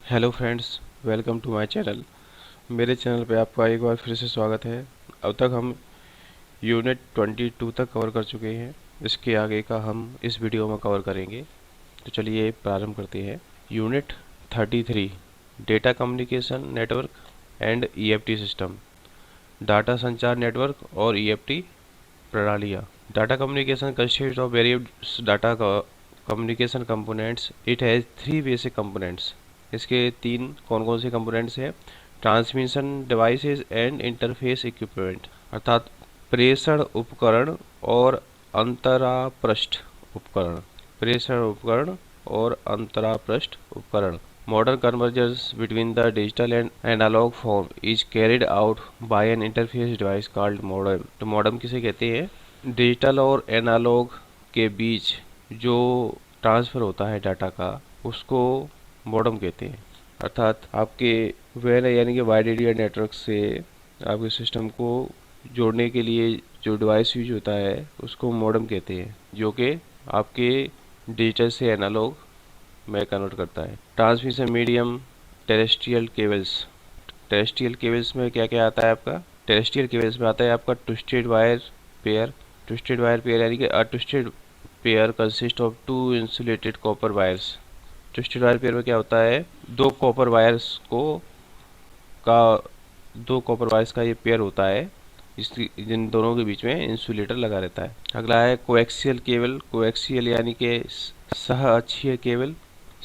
Hello friends, welcome to my channel. मेरे channel पे आपका एक बार फिर से स्वागत है। अब तक हम यूनिट 22 तक कवर कर चुके हैं। इसके आगे का हम इस वीडियो में कवर करेंगे। तो चलिए प्रारंभ करते हैं। Unit 33 data communication network and EFT system, data संचार नेटवर्क और ईएफटी प्रणालियाँ। Data communication consist of various data communication components. It has three basic components. इसके तीन कौन कौन से कंपोनेंट्स हैं? Transmission devices and interface equipment, अर्थात प्रेषण उपकरण और अंतरापृष्ठ उपकरण। प्रेषण उपकरण और अंतरापृष्ठ उपकरण। Modern convergence between the digital and analog form is carried out by an interface device called modem। तो modem किसे कहते हैं? डिजिटल और एनालॉग के बीच जो ट्रांसफ़र होता है डाटा का, उसको मॉडेम कहते हैं। अर्थात आपके वेन यानी कि वाइड एरिया नेटवर्क से आपके सिस्टम को जोड़ने के लिए जो डिवाइस यूज होता है उसको मॉडेम कहते हैं, जो कि आपके डिजिटल से एनालॉग में कन्वर्ट करता है। Transmission medium terrestrial cables. Terrestrial cables में क्या क्या आता है आपका? टेरेस्ट्रियल केबल्स में आता है आपका twisted wire pair. Twisted wire pair यानी कि a twisted pair consist of two insulated copper wires. Twisted wire pair में क्या होता है? दो कॉपर वायर्स का ये पेयर होता है, जिन दोनों के बीच में इंसुलेटर लगा रहता है। अगला है कोएक्सियल केबल। कोएक्सियल यानी कि सह अक्षीय केबल।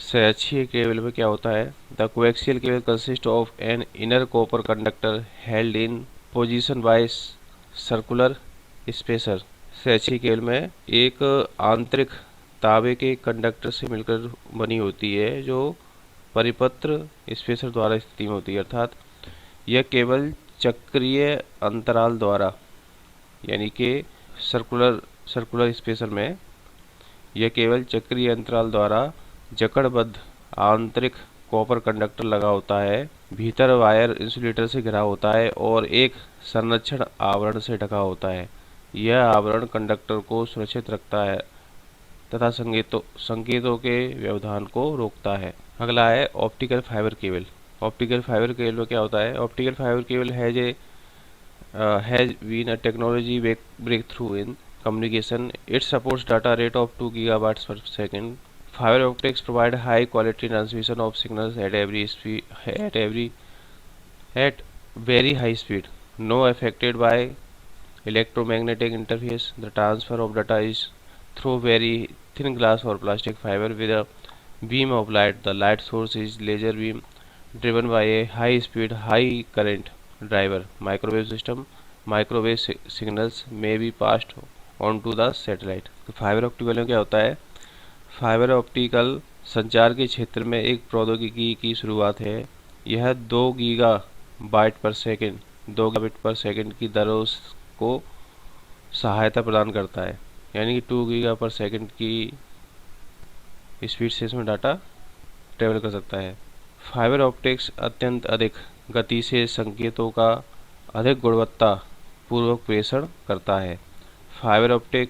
सह अक्षीय केबल में क्या होता है? The coaxial cable consist of an inner copper conductor held in position by circular spacer. सह अक्षीय केबल में एक आंतरिक तांबे के कंडक्टर से मिलकर बनी होती है, जो परिपत्र स्पेसर द्वारा स्थिति में होती है। अर्थात यह केवल चक्रीय अंतराल द्वारा यानी कि सर्कुलर स्पेसर में यह केवल चक्रीय अंतराल द्वारा जकड़बद्ध आंतरिक कॉपर कंडक्टर लगा होता है। भीतर वायर इंसुलेटर से घिरा होता है और एक संरक्षण आवरण से ढका होता है। यह आवरण कंडक्टर को सुरक्षित रखता है तथा संकेतों के व्यवधान को रोकता है। अगला है optical fibre cable. Optical fibre cable में क्या होता है? Optical fibre cable has been a technology breakthrough in communication. It supports data rate of 2 gigabytes per second. Fiber optics provide high quality transmission of signals at very high speed. No affected by electromagnetic interface. The transfer of data is through very thin glass or plastic fiber with a beam of light. The light source is laser beam driven by a high speed high current driver. Microwave system. Microwave signals may be passed on to the satellite। तो fibre optical में क्या होता है? Fibre optical संचार के क्षेत्र में एक प्रौद्योगिकी की शुरुआत है। यह 2 गीगाबाइट पर सेकंड की दरों को सहायता प्रदान करता है, यानी कि 2 गीगा पर सेकंड की स्पीड से इसमें डाटा ट्रेवल कर सकता है। फाइबर ऑप्टिक्स अत्यंत अधिक गति से संकेतों का अधिक गुणवत्ता पूर्वक प्रेषण करता है। फाइबर ऑप्टिक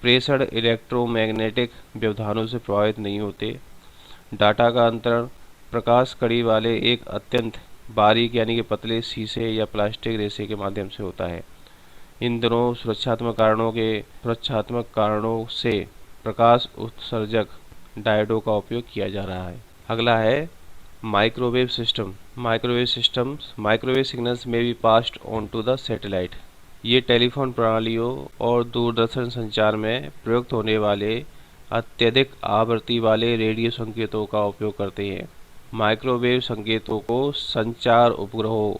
प्रेषण इलेक्ट्रोमैग्नेटिक व्यवधानों से प्रभावित नहीं होते। डाटा का अंतरण प्रकाश कड़ी वाले एक अत्यंत बारीक यानी कि पतले शीशे या प्लास्टिक रेशे के माध्यम से होता है। इन दोनों सुरक्षात्मक कारणों से प्रकाश उत्सर्जक डायोडों का उपयोग किया जा रहा है। अगला है माइक्रोवेव सिस्टम। माइक्रोवेव सिग्नल्स में be passed on to the satellite. ये टेलीफोन प्रणालियों और दूरदर्शन संचार में प्रयुक्त होने वाले अत्यधिक आवृत्ति वाले रेडियो संकेतों का उपयोग करते हैं। माइक्रोवेव संकेतों को संचार उपग्रहों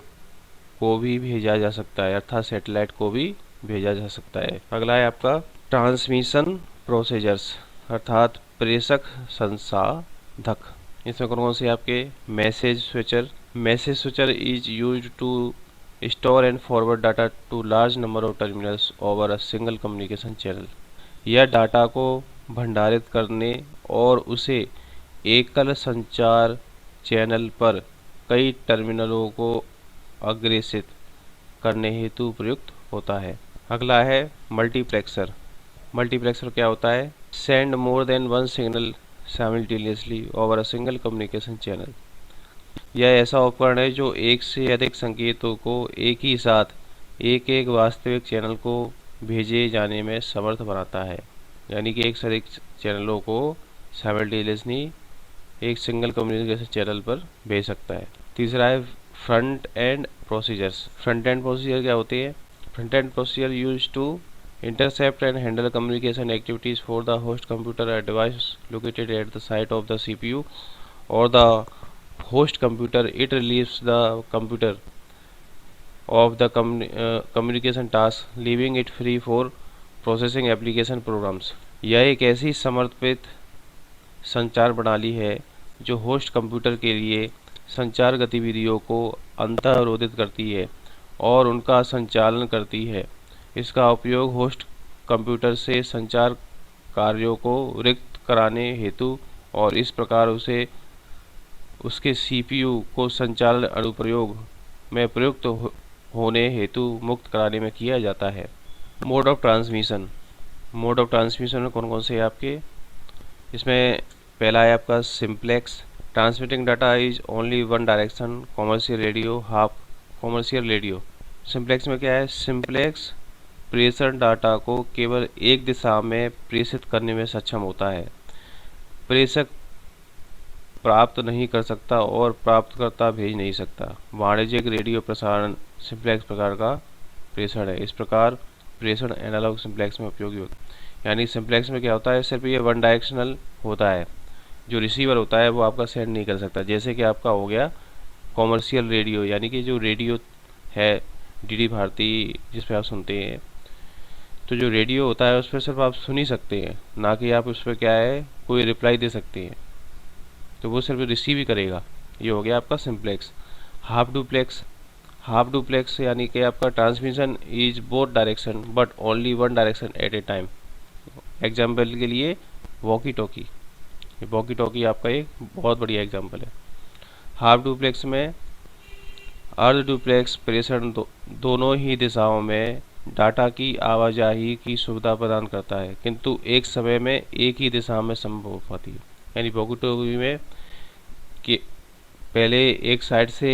को भी भेजा जा सकता है, अर्थात सैटेलाइट को भी भेजा जा सकता है। अगला है आपका ट्रांसमिशन प्रोसीजर्स, अर्थात प्रेषक संसाधक। इसमें कौन कौन से आपके? Message switcher is used to store and forward data to large number of terminals over a single communication channel. यह डाटा को भंडारित करने और उसे एकल संचार चैनल पर कई टर्मिनलों को अग्रेसित करने हेतु प्रयुक्त होता है। अगला है मल्टीप्लेक्सर। मल्टीप्लेक्सर क्या होता है? Send more than one signal simultaneously over a single communication channel. यह ऐसा उपकरण है जो एक से अधिक संकेतों को एक ही साथ एक एक वास्तविक चैनल को भेजे जाने में समर्थ बनाता है, यानी कि एक से अधिक चैनलों को साइमल्टेनियसली एक सिंगल कम्युनिकेशन चैनल पर भेज सकता है। तीसरा है front end procedures. Front end procedure क्या होते हैं? Front end procedure use to intercept and handle communication activities for the host computer or device located at the site of the CPU or the host computer. It relieves the computer of the communication task, leaving it free for processing application programs. यह एक ऐसी समर्पित संचार प्रणाली है जो host computer के लिए संचार गतिविधियों को अंतःरोधित करती है और उनका संचालन करती है। इसका उपयोग होस्ट कंप्यूटर से संचार कार्यों को रिक्त कराने हेतु और इस प्रकार उसे उसके सीपीयू को संचालन अनुप्रयोग में प्रयुक्त होने हेतु मुक्त कराने में किया जाता है। Mode of transmission. Mode of transmission में कौन कौन से हैं आपके? इसमें पहला है आपका simplex. Transmitting data is only one direction, commercial radio, half commercial radio. Simplex में क्या है? सिंप्लेक्स प्रेषण डाटा को केवल एक दिशा में प्रेषित करने में सक्षम होता है। प्रेषक प्राप्त नहीं कर सकता और प्राप्तकर्ता भेज नहीं सकता। वाणिज्यिक रेडियो प्रसारण सिंप्लेक्स प्रकार का प्रेषण है। इस प्रकार प्रेषण एनालॉग सिंप्लेक्स में उपयोगी होता है। यानी सिंप्लेक्स में क्या होता है? सिर्फ ये वन डायरेक्शनल होता है। जो रिसीवर होता है वो आपका सेंड नहीं कर सकता। जैसे कि आपका हो गया कॉमर्शियल रेडियो, यानी कि जो रेडियो है डीडी भारती जिस पे आप सुनते हैं, तो जो रेडियो होता है उस पर सिर्फ आप सुन ही सकते हैं, ना कि आप उस पर क्या है कोई रिप्लाई दे सकते हैं। तो वो सिर्फ रिसीव ही करेगा। ये हो गया आपका simplex. Half duplex. Half duplex यानी कि आपका transmission is both direction but only one direction at A time. Example के लिए वॉकी टॉकी। वॉकी टॉकी आपका एक बहुत बढ़िया एग्जाम्पल है। हाफ डुप्लेक्स में अर्ध डुप्लेक्स प्रेषण दोनों ही दिशाओं में डाटा की आवाजाही की सुविधा प्रदान करता है, किंतु एक समय में एक ही दिशा में संभव हो पाती है। यानी वॉकी-टॉकी में कि पहले एक साइड से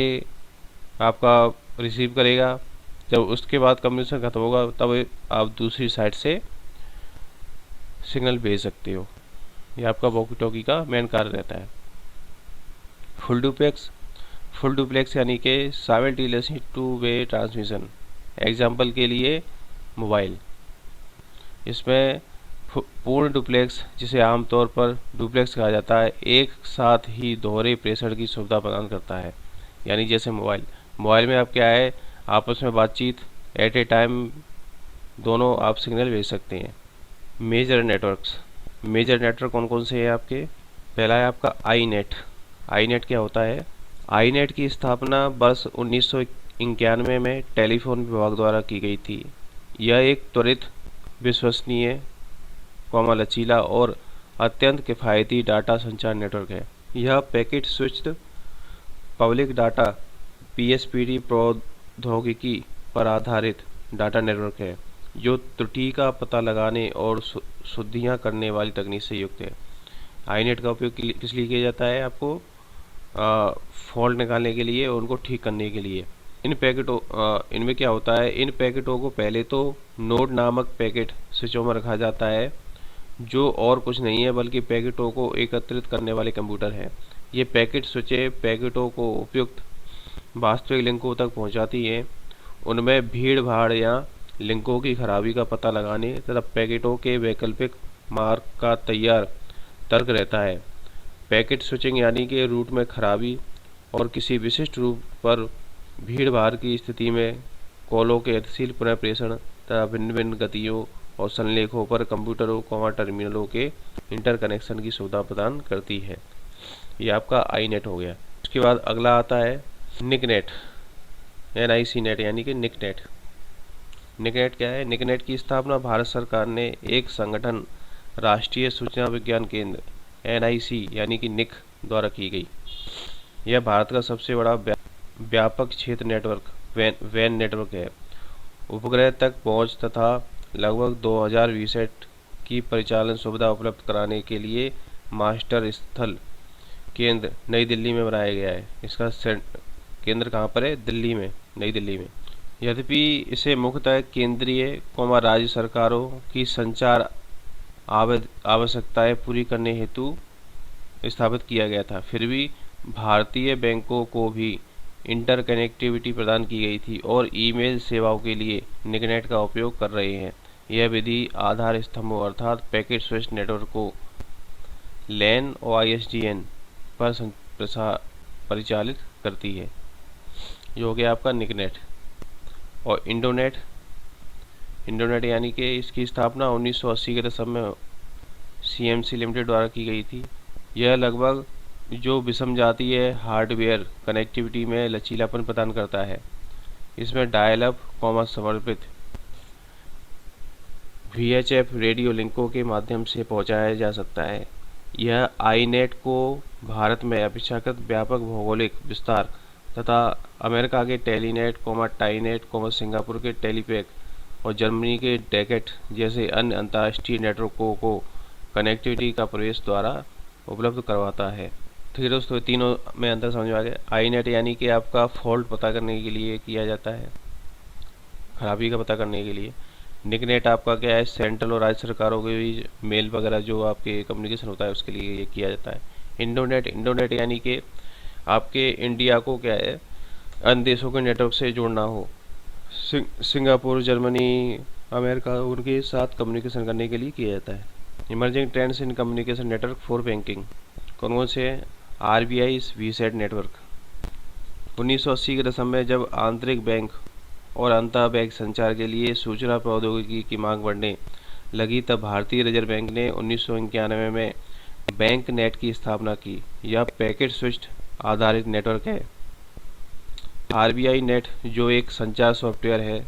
आपका रिसीव करेगा, जब उसके बाद कम्युनिकेशन खत्म होगा तब आप दूसरी साइड से सिग्नल भेज सकते हो। ये आपका वॉकी-टॉकी का मेन कार्य रहता है। Full duplex. फुल डुप्लेक्स यानी कि simultaneously two way transmission. Example के लिए मोबाइल। इसमें पूर्ण डुप्लेक्स, जिसे आमतौर पर डुप्लेक्स कहा जाता है, एक साथ ही दोहरे प्रेषण की सुविधा प्रदान करता है। यानी जैसे मोबाइल में आप क्या है आपस में बातचीत एट ए टाइम दोनों आप सिग्नल भेज सकते हैं। Major networks. मेजर नेटवर्क कौन कौन से हैं आपके? पहला है आपका आई नेट। आई नेट क्या होता है? आई नेट की स्थापना वर्ष 1991 में टेलीफोन विभाग द्वारा की गई थी। यह एक त्वरित, विश्वसनीय, लचीला और अत्यंत किफ़ायती डाटा संचार नेटवर्क है। यह पैकेट स्विच्ड पब्लिक डाटा (पीएसपीडी) प्रौद्योगिकी पर आधारित डाटा नेटवर्क है, जो त्रुटि का पता लगाने और शुद्धियाँ करने वाली तकनीक से युक्त है। आईनेट का उपयोग किस लिए किया जाता है? आपको फॉल्ट निकालने के लिए और उनको ठीक करने के लिए। इनमें क्या होता है? इन पैकेटों को पहले तो नोड नामक पैकेट स्विचों में रखा जाता है, जो और कुछ नहीं है बल्कि पैकेटों को एकत्रित करने वाले कंप्यूटर हैं। ये पैकेट स्विचें पैकेटों को उपयुक्त वास्तविक लिंकों तक पहुंचाती हैं। उनमें भीड़ भाड़ या लिंकों की खराबी का पता लगाने तथा पैकेटों के वैकल्पिक मार्ग का तैयार तर्क रहता है। पैकेट स्विचिंग यानी कि रूट में खराबी और किसी विशिष्ट रूट पर भीड़ भाड़ की स्थिति में कॉलों के गतिशील पुनः प्रेषण तथा भिन्न भिन्न गतियों और संलेखों पर कंप्यूटरों टर्मिनलों के इंटरकनेक्शन की सुविधा प्रदान करती है। ये आपका आई नेट हो गया। उसके बाद अगला आता है निकनेट, NIC नेट यानी कि निकनेट। निकनेट क्या है? निकनेट की स्थापना भारत सरकार ने एक संगठन राष्ट्रीय सूचना विज्ञान केंद्र NIC यानी कि निक द्वारा की गई। यह भारत का सबसे बड़ा व्यापक क्षेत्र नेटवर्क वैन नेटवर्क है। उपग्रह तक पहुंच तथा लगभग 2000 वीसेट की परिचालन सुविधा उपलब्ध कराने के लिए मास्टर स्थल केंद्र नई दिल्ली में बनाया गया है। इसका केंद्र कहाँ पर है? दिल्ली में, नई दिल्ली में। यद्यपि इसे मुख्यतः केंद्रीय राज्य सरकारों की संचार आवश्यकताएं पूरी करने हेतु स्थापित किया गया था, फिर भी भारतीय बैंकों को भी इंटरकनेक्टिविटी प्रदान की गई थी और ईमेल सेवाओं के लिए निकनेट का उपयोग कर रहे हैं। यह विधि आधार स्तंभों अर्थात पैकेट स्विच नेटवर्क को लैन और ISDN पर परिचालित करती है, जो हो गया आपका निकनेट। और इंडोनेट यानी कि इसकी स्थापना 1980 के दशक में CMC लिमिटेड द्वारा की गई थी। यह लगभग जो विषम जातीय हार्डवेयर कनेक्टिविटी में लचीलापन प्रदान करता है। इसमें डायल अप समर्पित VHF रेडियो लिंकों के माध्यम से पहुंचाया जा सकता है। यह आईनेट को भारत में अपेक्षाकृत व्यापक भौगोलिक विस्तार तथा अमेरिका के टेलीनेट, टाईनेट, सिंगापुर के टेलीपैक और जर्मनी के डैकेट जैसे अन्य अंतर्राष्ट्रीय नेटवर्कों को कनेक्टिविटी का प्रवेश द्वारा उपलब्ध करवाता है। ठीक है दोस्तों, तीनों में अंतर समझ में आ गया। आईनेट यानी कि आपका फॉल्ट पता करने के लिए किया जाता है, खराबी का पता करने के लिए। निकनेट आपका क्या है? सेंट्रल और राज्य सरकारों के बीच मेल वगैरह जो आपके कम्युनिकेशन होता है उसके लिए ये किया जाता है। इंडोनेट यानी कि आपके इंडिया को क्या है, अन्य देशों के नेटवर्क से जोड़ना हो। सिंगापुर, जर्मनी, अमेरिका, उनके साथ कम्युनिकेशन करने के लिए किया जाता है। Emerging trends in communication network for banking कौन से? RBI VSAT network. 1980 के दशक में जब आंतरिक बैंक और अंतर बैंक संचार के लिए सूचना प्रौद्योगिकी की मांग बढ़ने लगी, तब भारतीय रिजर्व बैंक ने 1991 में बैंक नेट की स्थापना की। यह पैकेट स्विच आधारित नेटवर्क है। RBI नेट जो एक संचार सॉफ्टवेयर है,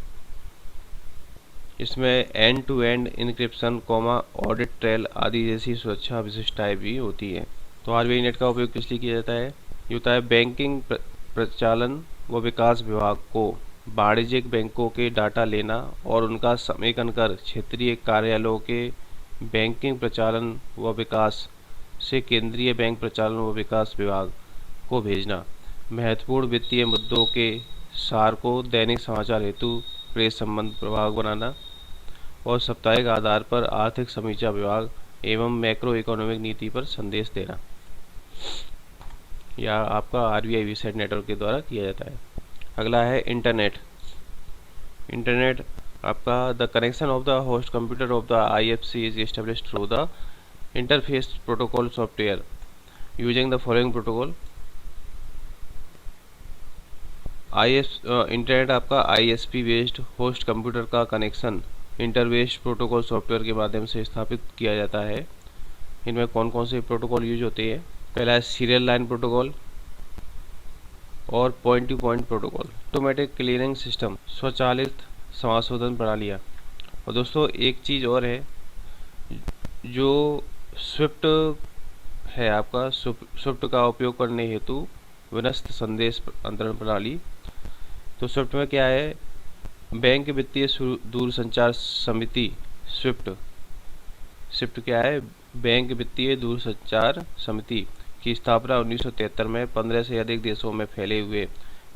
इसमें end to end encryption, audit trail आदि जैसी सुरक्षा विशिष्टताएं भी होती है। तो RBI नेट का उपयोग किस लिए किया जाता है? ये होता है बैंकिंग प्रचालन व विकास विभाग को वाणिज्यिक बैंकों के डाटा लेना और उनका समेकन कर क्षेत्रीय कार्यालयों के बैंकिंग प्रचालन व विकास से केंद्रीय बैंक प्रचालन व विकास विभाग को भेजना। महत्वपूर्ण वित्तीय मुद्दों के सार को दैनिक समाचार हेतु प्रेस संबंध प्रभाग बनाना और साप्ताहिक आधार पर आर्थिक समीक्षा विभाग एवं मैक्रो इकोनॉमिक नीति पर संदेश देना, या आपका RBI VSAT नेटवर्क के द्वारा किया जाता है। अगला है इंटरनेट आपका the connection of the host computer of the IFC is established through the interface protocol software using the following protocol. Internet आपका ISP बेस्ड होस्ट कंप्यूटर का कनेक्शन इंटरफेस प्रोटोकॉल सॉफ्टवेयर के माध्यम से स्थापित किया जाता है। इनमें कौन कौन से प्रोटोकॉल यूज होते हैं? पहला है सीरियल लाइन प्रोटोकॉल और point two point protocol. Automatic clearing system, स्वचालित समाशोधन प्रणालियाँ। और दोस्तों एक चीज़ और है, जो स्विफ्ट है आपका, स्विफ्ट का उपयोग करने हेतु विनस्त संदेश अंतरण प्रणाली। तो स्विफ्ट में क्या है? बैंक वित्तीय दूरसंचार समिति स्विफ्ट क्या है? बैंक वित्तीय दूरसंचार समिति की स्थापना 1973 में 15 से अधिक देशों में फैले हुए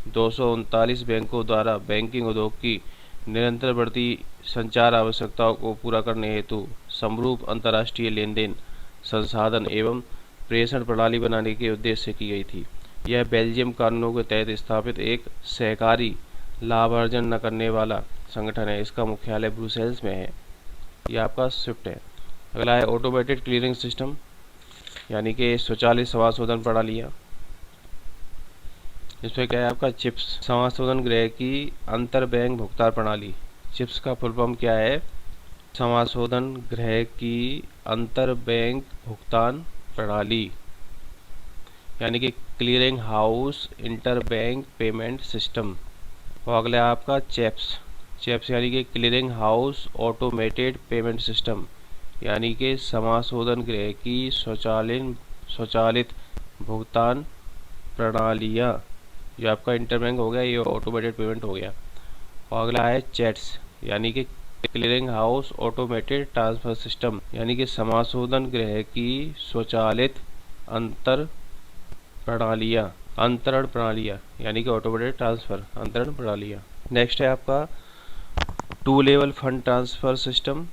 239 बैंकों द्वारा बैंकिंग उद्योग की निरंतर बढ़ती संचार आवश्यकताओं को पूरा करने हेतु समरूप अंतर्राष्ट्रीय लेन देन, संसाधन एवं प्रेषण प्रणाली बनाने के उद्देश्य से की गई थी। यह बेल्जियम कानूनों के तहत स्थापित एक सहकारी लाभार्जन न करने वाला संगठन है। इसका मुख्यालय ब्रुसेल्स में है। यह आपका स्विफ्ट है। अगला है ऑटोमेटेड क्लियरिंग सिस्टम, यानी कि स्वचालित समाशोधन प्रणालियाँ। इसमें क्या है आपका? चिप्स, समाशोधन गृह की अंतर बैंक भुगतान प्रणाली। चिप्स का फुल फॉर्म क्या है? समाशोधन गृह की अंतर बैंक भुगतान प्रणाली, यानी कि clearing house inter bank payment system. और अगला आपका चैप्स यानी कि clearing house automated payment system, यानी कि समाशोधन गृह की स्वचालित भुगतान प्रणालियाँ। ये आपका इंटरबैंक हो गया, ये ऑटोमेटेड पेमेंट हो गया। और अगला है चैट्स, यानी कि clearing house automated transfer system, यानी कि समाशोधन गृह की स्वचालित अंतर प्रणालियाँ, अंतरण प्रणालियाँ यानी कि ऑटोमेटेड ट्रांसफ़र अंतरण प्रणालियाँ। नेक्स्ट है आपका two level fund transfer system,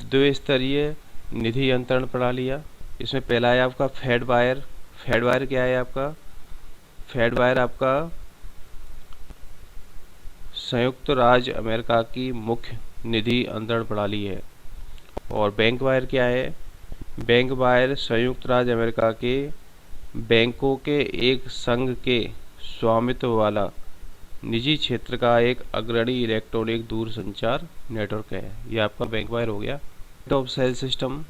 द्विस्तरीय निधि अंतरण प्रणालियाँ। इसमें पहला है आपका फेड वायर। फेड वायर क्या है आपका? फेड वायर आपका संयुक्त राज्य अमेरिका की मुख्य निधि अंतरण प्रणाली है। और बैंक वायर क्या है? बैंक वायर संयुक्त राज्य अमेरिका के बैंकों के एक संघ के स्वामित्व वाला निजी क्षेत्र का एक अग्रणी इलेक्ट्रॉनिक दूरसंचार नेटवर्क है। ये आपका बैंक वायर हो गया। पॉइंट ऑफ सेल सिस्टम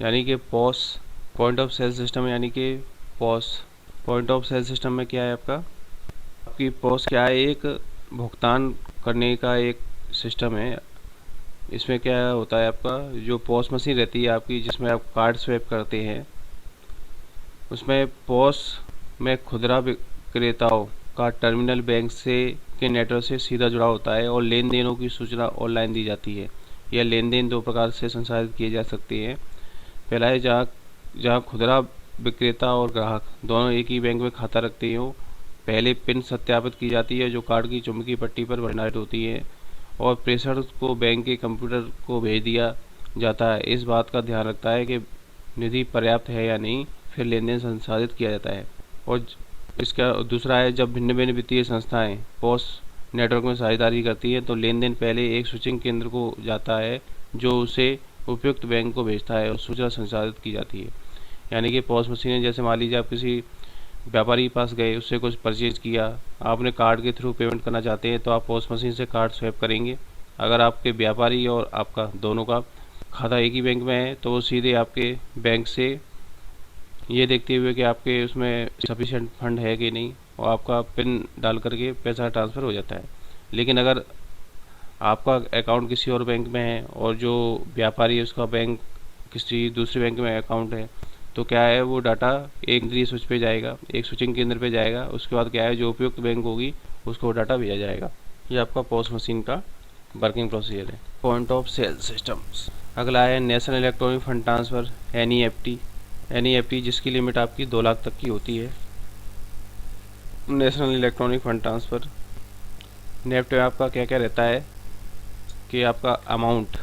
यानी कि POS. Point of sale system यानी कि POS. Point of sale system में क्या है आपकी पॉस क्या है? एक भुगतान करने का एक सिस्टम है। इसमें क्या होता है आपका जो पॉस मशीन रहती है आपकी, जिसमें आप कार्ड स्वैप करते हैं, उसमें पॉस में खुदरा विक्रेताओं का टर्मिनल बैंक से के नेटवर्क से सीधा जुड़ा होता है और लेन देनों की सूचना ऑनलाइन दी जाती है। यह लेन देन दो प्रकार से संसाधित किए जा सकते हैं। पहला है जहाँ खुदरा विक्रेता और ग्राहक दोनों एक ही बैंक में खाता रखते हों। पहले पिन सत्यापित की जाती है जो कार्ड की चुंबकीय पट्टी पर भंडारित होती है और प्रेषण को बैंक के कंप्यूटर को भेज दिया जाता है। इस बात का ध्यान रखता है कि निधि पर्याप्त है या नहीं, फिर लेन देन संसाधित किया जाता है। और इसका दूसरा है जब भिन्न भिन्न वित्तीय संस्थाएं पॉस नेटवर्क में साझेदारी करती हैं तो लेन देन पहले एक स्विचिंग केंद्र को जाता है जो उसे उपयुक्त बैंक को भेजता है और सूचना संसाधित की जाती है। यानी कि पॉस मशीनें, जैसे मान लीजिए आप किसी व्यापारी के पास गए, उससे कुछ परचेज किया, आपने कार्ड के थ्रू पेमेंट करना चाहते हैं तो आप पॉस मशीन से कार्ड स्वैप करेंगे। अगर आपके व्यापारी और आपका दोनों का खाता एक ही बैंक में है तो वो सीधे आपके बैंक से ये देखते हुए कि आपके उसमें सफिशिएंट फंड है कि नहीं, और आपका पिन डाल करके पैसा ट्रांसफ़र हो जाता है। लेकिन अगर आपका अकाउंट किसी और बैंक में है और जो व्यापारी है उसका बैंक किसी दूसरे बैंक में अकाउंट है, तो क्या है वो डाटा एक केंद्रीय स्विच पे जाएगा, एक स्विचिंग केंद्र पे जाएगा। उसके बाद क्या है जो उपयुक्त बैंक होगी उसको डाटा भेजा जाएगा। ये आपका पॉस मशीन का वर्किंग प्रोसीजर है। Point of sale systems. अगला है national electronic fund transfer NEFT। NEFT जिसकी लिमिट आपकी 2 लाख तक की होती है। National electronic fund transfer NEFT में आपका क्या क्या रहता है कि आपका amount,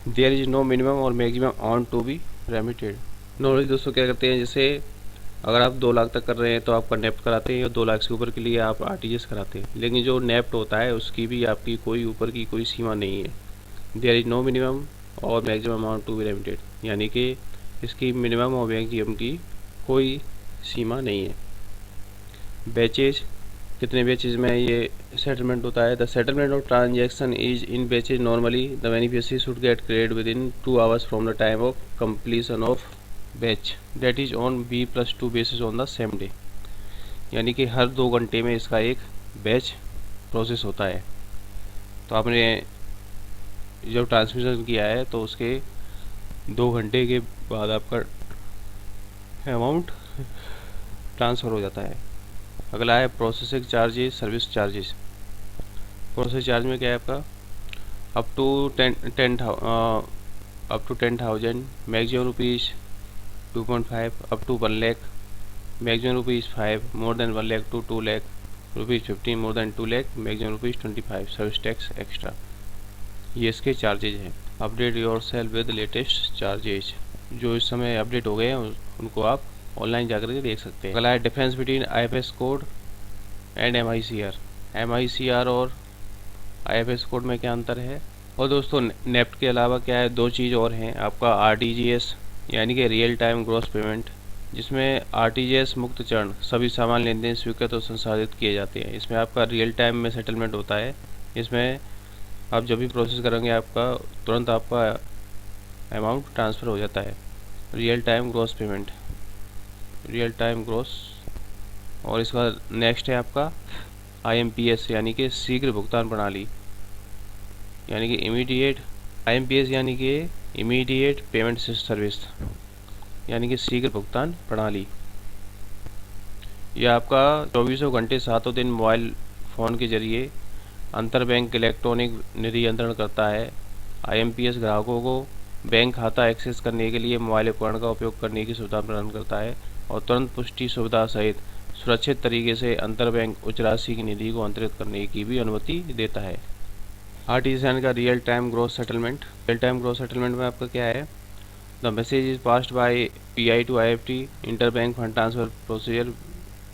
there is no minimum और maximum amount to be remitted. Normally दोस्तों क्या करते हैं, जैसे अगर आप 2 लाख तक कर रहे हैं तो आपका नेफ्ट कराते हैं और 2 लाख से ऊपर के लिए आप RTGS कराते हैं। लेकिन जो नेफ्ट होता है उसकी भी आपकी कोई ऊपर की कोई सीमा नहीं है। देयर इज नो मिनिमम और maximum amount to be remitted, यानी कि इसकी मिनिमम और मैक्सिमम की कोई सीमा नहीं है। बैचेज, कितने बैचेज में ये सेटलमेंट होता है? The settlement of transaction is in batches. Normally the beneficiary should get credit with in 2 hours from the time of completion of batch that is on B+2 basis on the same day. यानी कि हर 2 घंटे में इसका एक batch process होता है। तो आपने जब ट्रांसमिशन किया है तो उसके 2 घंटे के बाद आपका अमाउंट ट्रांसफ़र हो जाता है। अगला है processing charges, service charges. Process charge में क्या है आपका up to 10,000 maximum rupees 2.5 up to 1 lakh, maximum rupees 5 more than 1 lakh to 2 lakh, rupees 15 more than 2 lakh, maximum rupees 25 service tax extra. ये इसके चार्जेज हैं। Update yourself with latest charges. जो इस समय अपडेट हो गए हैं उनको आप ऑनलाइन जाकर के देख सकते हैं। अगला है difference between IFS code and MICR। MICR और IFS कोड में क्या अंतर है? और दोस्तों नेफ्ट के अलावा क्या है, 2 चीज़ और हैं आपका RTGS यानी कि रियल टाइम ग्रॉस पेमेंट, जिसमें RTGS मुक्त चरण सभी सामान लेन देन स्वीकृत और संसाधित किए जाते हैं। इसमें आपका रियल टाइम में सेटलमेंट होता है। इसमें आप जब भी प्रोसेस करेंगे आपका तुरंत आपका अमाउंट ट्रांसफ़र हो जाता है। Real time gross payment, real time gross. और इसका नेक्स्ट है आपका IMPS यानी कि शीघ्र भुगतान प्रणाली, यानी कि इमीडिएट। IMPS यानी कि इमीडिएट पेमेंट सर्विस, यानी कि शीघ्र भुगतान प्रणाली। यह आपका 24 घंटे 7 दिन मोबाइल फ़ोन के जरिए अंतर बैंक इलेक्ट्रॉनिक निधि अंतरण करता है। IMPS ग्राहकों को बैंक खाता एक्सेस करने के लिए मोबाइल उपकरण का उपयोग करने की सुविधा प्रदान करता है और तुरंत पुष्टि सुविधा सहित सुरक्षित तरीके से अंतरबैंक उच्च राशि की निधि को अंतरित करने की भी अनुमति देता है। आरटीजीएस का real time gross settlement. Real time gross settlement में आपका क्या है? The message is passed by PI to IFT interbank fund transfer procedure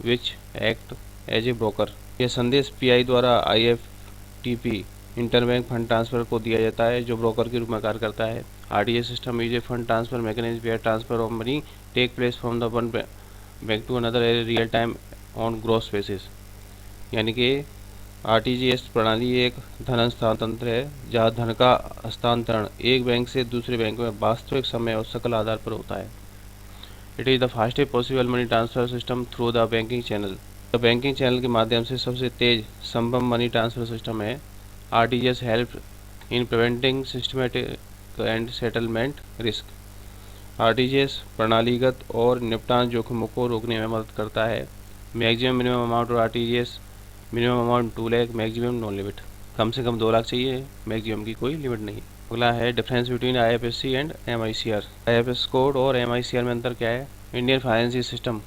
which act as a broker. यह संदेश पीआई द्वारा आईएफटीपी इंटरबैंक फंड ट्रांसफर को दिया जाता है, जो ब्रोकर के रूप में कार्य करता है। RTGS system is a fund transfer mechanism where transfer of money take place from the one bank to another as real time on gross basis. यानी कि आरटीजीएस प्रणाली एक धन हस्तांतरण है जहां धन का हस्तांतरण एक बैंक से दूसरे बैंक में वास्तविक समय और सकल आधार पर होता है। It is the fastest possible money transfer system through the banking channel. The banking channel के माध्यम से सबसे तेज संभव मनी ट्रांसफर सिस्टम है। RTGS help in preventing systematic and settlement risk. RTGS प्रणालीगत और निपटान जोखिमों को रोकने में मदद करता है। मैक्सिमम मिनिमम अमाउंट और RTGS minimum amount 2 lakh, maximum no limit. कम से कम 2 लाख चाहिए, मैक्सिमम की कोई लिमिट नहीं। अगला है difference between IFSC and MICR. IFSC code और एमआईसीआर में अंतर क्या है? इंडियन फाइनेंशियल सिस्टम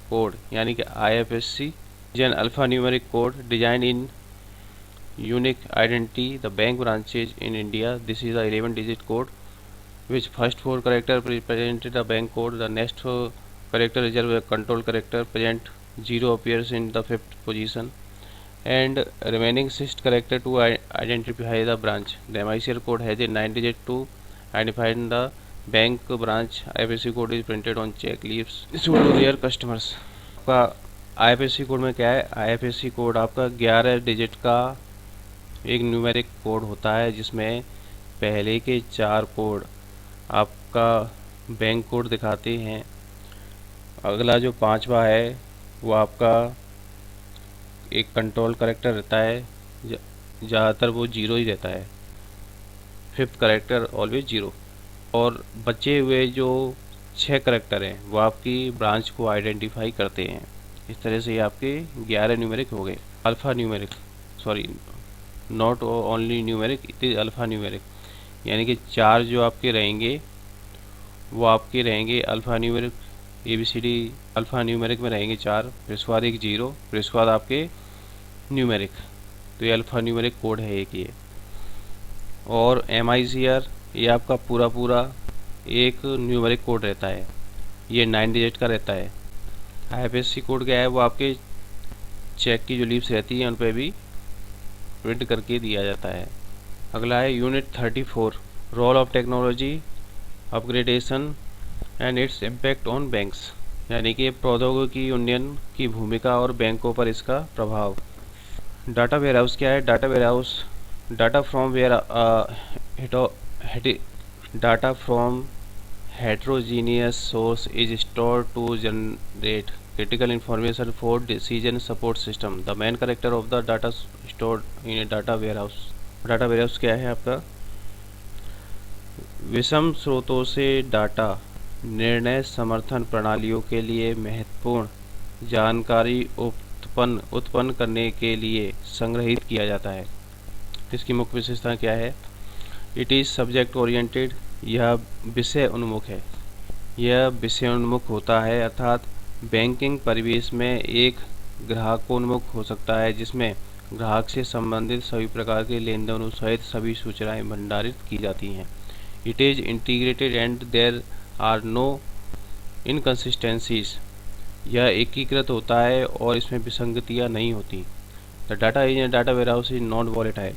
कोड यानी कि IFSC is an alpha numeric code design in unique identity the bank branches in India. This is the 11 digit code which first 4 character represented the bank code, the next 4 character reserve a control character, present 0 appears in the 5th position, and remaining 6 character to identify the branch. The MICR code has a 9 digit to identify the bank branch. IFSC code is printed on check leaves issued to their customers. आपका IFSC code में क्या है? IFSC code आपका 11 digit का एक numeric code होता है जिसमें पहले के 4 कोड आपका बैंक कोड दिखाते हैं। अगला जो 5वां है वो आपका एक कंट्रोल कैरेक्टर रहता है, ज़्यादातर वो 0 ही रहता है। 5th character always 0। और बचे हुए जो 6 कैरेक्टर हैं वो आपकी ब्रांच को आइडेंटिफाई करते हैं। इस तरह से ये आपके 11 न्यूमेरिक हो गए। Alpha numeric, sorry not only numeric, it is alpha numeric. यानी कि 4 जो आपके रहेंगे वो आपके रहेंगे alpha numeric, ABCD alpha numeric में रहेंगे 4, फिर उसके बाद एक 0, फिर उसके बाद आपके न्यूमेरिक। तो ये अल्फ़ा न्यूमेरिक कोड है एक ये। और MICR ये आपका पूरा एक न्यूमेरिक कोड रहता है, ये 9 डिजिट का रहता है। IFSC कोड क्या है? वो आपके चेक की जो लीव्स रहती हैं उन पर भी प्रिंट करके दिया जाता है। अगला है unit 34, role of technology upgradation and its impact on banks. यानी कि प्रौद्योगिकी उन्नयन की भूमिका और बैंकों पर इसका प्रभाव। डाटा वेयरहाउस क्या है? Data warehouse data from heterogeneous source is stored to generate critical information for decision support system. The main character of the data stored in a data warehouse. Data warehouse क्या है आपका? विषम स्रोतों से data निर्णय समर्थन प्रणालियों के लिए महत्वपूर्ण जानकारी उत्पन्न करने के लिए संग्रहित किया जाता है। इसकी मुख्य विशेषता क्या है? इट इज़ सब्जेक्ट ओरिएंटेड, यह विषय उन्मुख है। यह विषय उन्मुख होता है, अर्थात बैंकिंग परिवेश में एक ग्राहकोन्मुख हो सकता है जिसमें ग्राहक से संबंधित सभी प्रकार के लेन देनों सहित सभी सूचनाएं भंडारित की जाती हैं। It is integrated and there are no inconsistencies, यह एकीकृत होता है और इसमें विसंगतियां नहीं होती। The data in data warehouse is non volatile.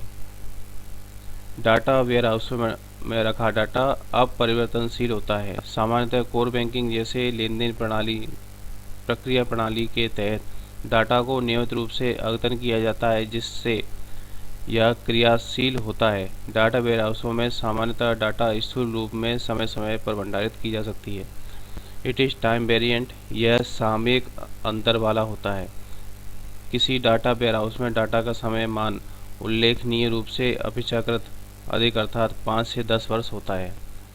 Data warehouse में रखा डाटा अपरिवर्तनशील होता है। सामान्यतः कोर बैंकिंग जैसे लेन देन प्रक्रिया प्रणाली के तहत डाटा को नियमित रूप से अद्यतन किया जाता है जिससे यह क्रियाशील होता है। डाटा वेयरहाउसों में सामान्यतः डाटा स्थूल रूप में समय समय पर भंडारित की जा सकती है। इट इज़ टाइम वेरिएंट, यह सामयिक अंतर वाला होता है। किसी डाटा वेयरहाउस में डाटा का समय मान उल्लेखनीय रूप से अपेक्षाकृत अधिक अर्थात 5 से 10 वर्ष होता है।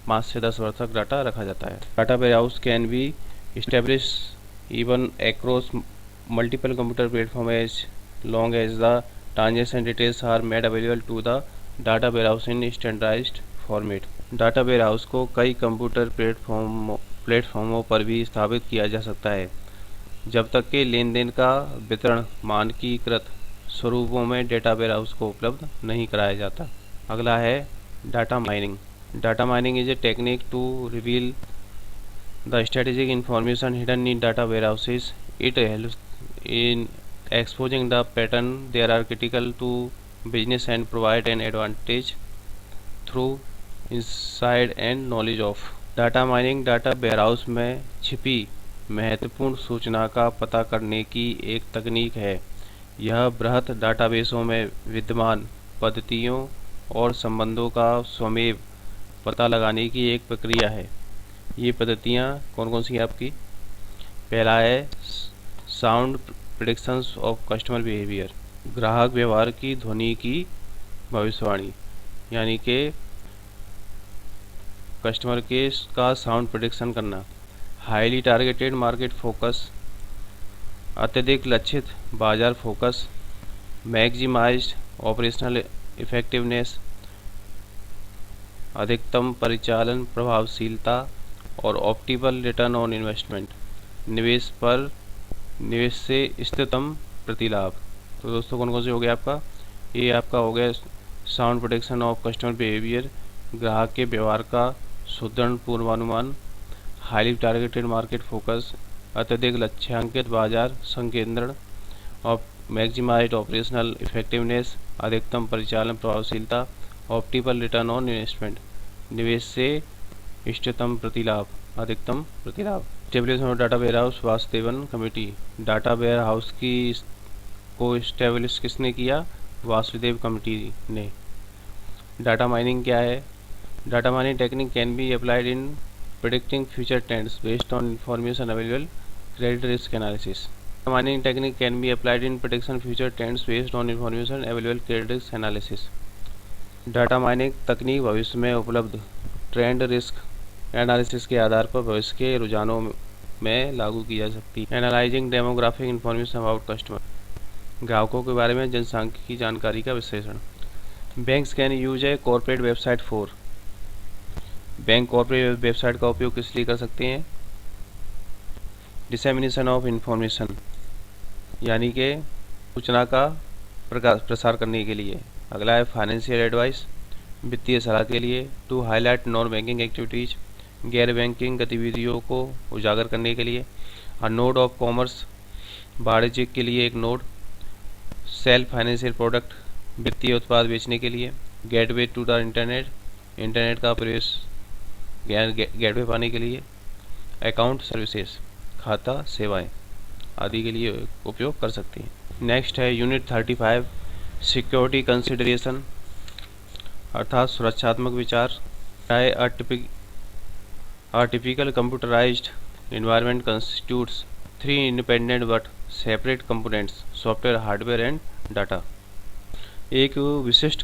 5 से 10 वर्ष तक डाटा रखा जाता है। Data warehouse can be establish even across multiple computer platform as long as the transaction details are made available to the data warehouse in standardized format. Data warehouse को कई कंप्यूटर प्लेटफॉर्मों पर भी स्थापित किया जा सकता है जब तक कि लेन देन का वितरण मानकीकृत स्वरूपों में डेटा वेयरहाउस को उपलब्ध नहीं कराया जाता। अगला है data mining. Data mining is a technique to reveal the strategic information hidden in data warehouses. It helps in exposing the pattern they are critical to business and provide an advantage through insight and knowledge of. Data mining data warehouse में छिपी महत्वपूर्ण सूचना का पता करने की एक तकनीक है। यह बृहत डाटाबेसों में विद्यमान पद्धतियों और संबंधों का स्वमेव पता लगाने की एक प्रक्रिया है। ये पद्धतियाँ कौन कौन सी हैं आपकी? पहला है sound predictions of customer behaviour, ग्राहक व्यवहार की ध्वनि की भविष्यवाणी, यानी कि कस्टमर के का साउंड प्रेडिक्शन करना। हाईली टारगेटेड मार्केट फोकस, अत्यधिक लक्षित बाजार फोकस। मैक्सिमाइज्ड ऑपरेशनल इफेक्टिवनेस, अधिकतम परिचालन प्रभावशीलता। और ऑप्टिमल रिटर्न ऑन इन्वेस्टमेंट, निवेश से इष्टतम प्रतिलाभ। तो दोस्तों कौन कौन से हो गया आपका? ये आपका हो गया sound prediction of customer behaviour, ग्राहक के व्यवहार का सुदृढ़ पूर्वानुमान। हाईली टारगेटेड मार्केट फोकस, अत्यधिक लक्ष्यांकित बाजार संकेंद्रण। और मैक्सिमाइज्ड ऑपरेशनल इफेक्टिवनेस, अधिकतम परिचालन प्रभावशीलता। ऑप्टिमल रिटर्न ऑन इन्वेस्टमेंट, निवेश से इष्टतम प्रतिलाभ, अधिकतम प्रतिलाभ। Establishment of data warehouse Vasudevan committee. Data warehouse को स्टेब्लिश किसने किया? वासुदेव कमेटी ने। डाटा माइनिंग क्या है? Data mining technique can be applied in predicting future trends based on information available, credit risk analysis. Mining technique can be applied in prediction future trends based on information available, credit risk analysis. Data mining तकनीक भविष्य में उपलब्ध trend risk analysis के आधार पर भविष्य के रुझानों में लागू की जा सकती है। Analysing demographic information about customer, ग्राहकों के बारे में जनसांख्यिकी जानकारी का विश्लेषण। Banks can use a corporate website for, bank corporate website का उपयोग किस लिए कर सकते हैं? डिसेमिनेशन ऑफ इंफॉर्मेशन, यानी कि सूचना का प्रसार करने के लिए। अगला है फाइनेंशियल एडवाइस, वित्तीय सलाह के लिए। To highlight non banking activities, गैर बैंकिंग गतिविधियों को उजागर करने के लिए। अ नोड ऑफ कॉमर्स, वाणिज्य के लिए एक नोड। सेल फाइनेंशियल प्रोडक्ट, वित्तीय उत्पाद बेचने के लिए। Gateway to the internet, internet का प्रवेश गेटवे पाने के लिए। अकाउंट सर्विसेज, खाता सेवाएं आदि के लिए उपयोग कर सकती हैं। नेक्स्ट है यूनिट 35 सिक्योरिटी कंसिडरेशन, अर्थात सुरक्षात्मक विचार। A typical computerized environment constitutes three independent but separate components: software, hardware and data. एक विशिष्ट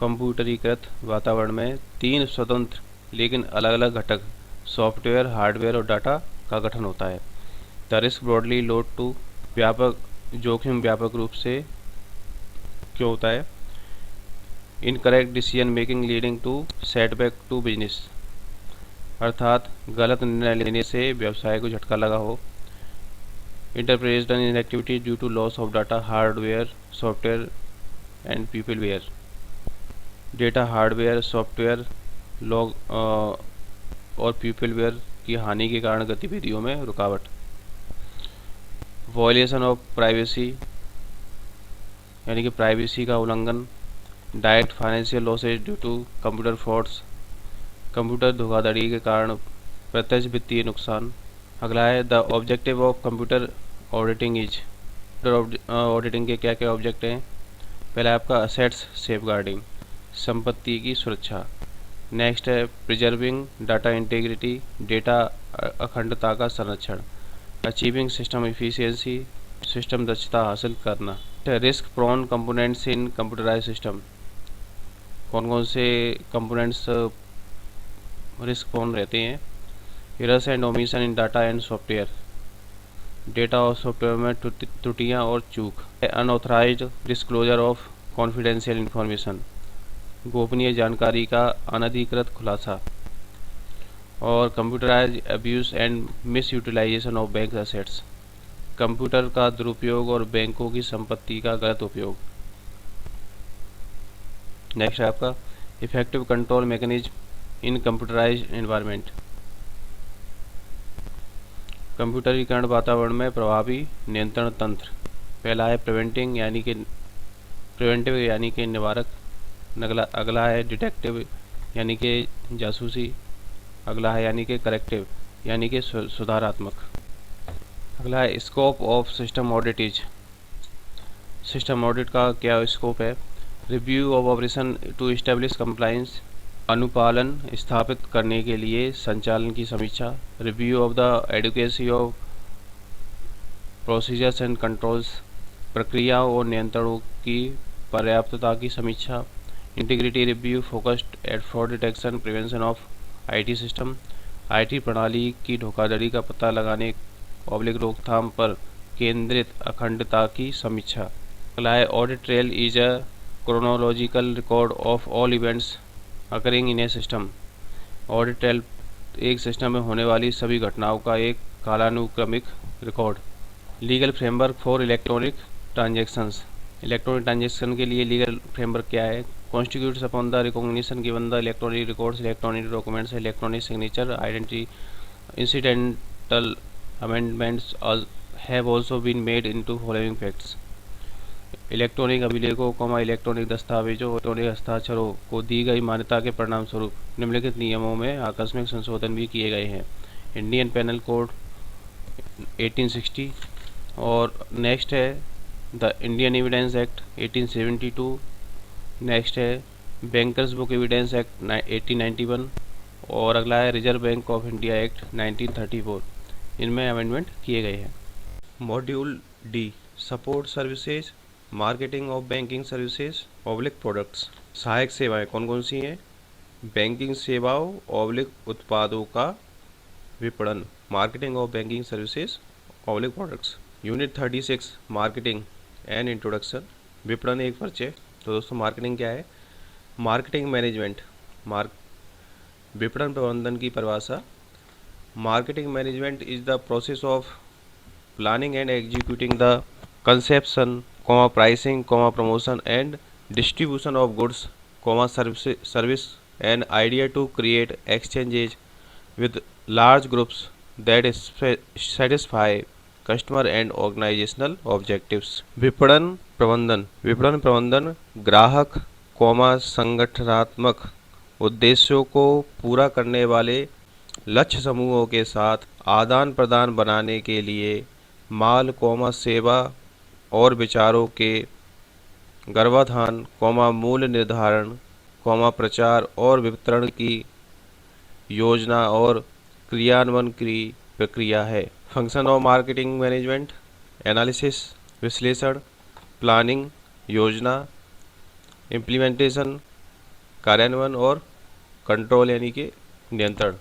कंप्यूटरीकृत वातावरण में तीन स्वतंत्र लेकिन अलग अलग घटक सॉफ्टवेयर, हार्डवेयर और डाटा का गठन होता है। The risk broadly load to, जोखिम व्यापक रूप से क्यों होता है? Incorrect decision making leading to setback to business, अर्थात गलत निर्णय लेने से व्यवसाय को झटका लगा हो। Interpretation in activity due to loss of data, hardware, software and peopleware. Data, hardware, software log और पीपलवेयर की हानि के कारण गतिविधियों में रुकावट। वॉयलेशन ऑफ प्राइवेसी, यानी कि प्राइवेसी का उल्लंघन। Direct financial losses due to computer frauds, computer धोखाधड़ी के कारण प्रत्यक्ष वित्तीय नुकसान। अगला है the objective of computer auditing is, auditing के क्या क्या ऑब्जेक्ट हैं? पहला आपका असेट्स सेफगार्डिंग, संपत्ति की सुरक्षा। नेक्स्ट है प्रिजर्विंग डाटा इंटीग्रिटी, डेटा अखंडता का संरक्षण। अचीविंग सिस्टम एफिशिएंसी, सिस्टम दक्षता हासिल करना। Risk prone components in computerize system, कौन कौन से कंपोनेंट्स रिस्क प्रोन रहते हैं? Errors and omission in data and software, data और सॉफ्टवेयर में त्रुटियां और चूक। Unauthorized disclosure of confidential information, गोपनीय जानकारी का अनधिकृत खुलासा, और computerize abuse and misutilization of bank assets, computer का दुरुपयोग और बैंकों की संपत्ति का गलत उपयोग। नेक्स्ट है आपका effective control mechanism in computerised environment, कंप्यूटरीकरण वातावरण में प्रभावी नियंत्रण तंत्र। पहला है प्रिवेंटिव यानी कि निवारक, अगला है डिटेक्टिव यानी कि जासूसी, अगला है यानी कि करेक्टिव यानी कि सुधारात्मक। अगला है scope of system audit. System audit का क्या स्कोप है? Review of operation to establish compliance, अनुपालन स्थापित करने के लिए संचालन की समीक्षा। Review of the adequacy of procedures and controls, प्रक्रियाओं और नियंत्रणों की पर्याप्तता की समीक्षा। Integrity review focused at fraud detection prevention of IT system, IT प्रणाली की धोखाधड़ी का पता लगाने रोकथाम पर केंद्रित अखंडता की समीक्षा। अगला है audit trail is a chronological record of all events occurring in a system. Audit trail एक सिस्टम में होने वाली सभी घटनाओं का एक कालानुक्रमिक record. Legal framework for electronic transactions, electronic transaction के लिए लीगल फ्रेमवर्क क्या है? Constitutes upon the recognition given the electronic records, electronic documents, electronic signature, identity, incidental amendments have also been made into following facts। Electronic अभिलेखों, electronic दस्तावेजों, electronic हस्ताक्षरों को दी गई मान्यता के परिणाम स्वरूप निम्नलिखित नियमों में आकस्मिक संशोधन भी किए गए हैं। इंडियन पेनल कोड 1860, और नेक्स्ट है the Indian evidence act 1872, next है बैंकर्स बुक एविडेंस एक्ट 1891, और अगला है reserve bank of India act 1934। इनमें अमेंडमेंट किए गए हैं। Module D support services, marketing of banking services oblique products. सहायक सेवाएं कौन कौन सी हैं? बैंकिंग सेवाओं ऑब्लिक उत्पादों का विपणन, marketing of banking services oblique products. Unit 36 marketing and introduction, विपणन एक परिचय। तो दोस्तों मार्केटिंग क्या है? मार्केटिंग मैनेजमेंट, विपणन प्रबंधन की परिभाषा। Marketing management is the process of planning and executing the conception, pricing, promotion and distribution of goods, service and idea to create exchanges with large groups that satisfy customer and organizational objectives। विपणन प्रबंधन ग्राहक, संगठनात्मक उद्देश्यों को पूरा करने वाले लक्ष्य समूहों के साथ आदान प्रदान बनाने के लिए माल, सेवा और विचारों के गर्भाधान, मूल्य निर्धारण, प्रचार और वितरण की योजना और क्रियान्वयन की प्रक्रिया है। Function of marketing management, analysis विश्लेषण, प्लानिंग योजना, इम्प्लीमेंटेशन कार्यान्वयन, और कंट्रोल यानी कि नियंत्रण।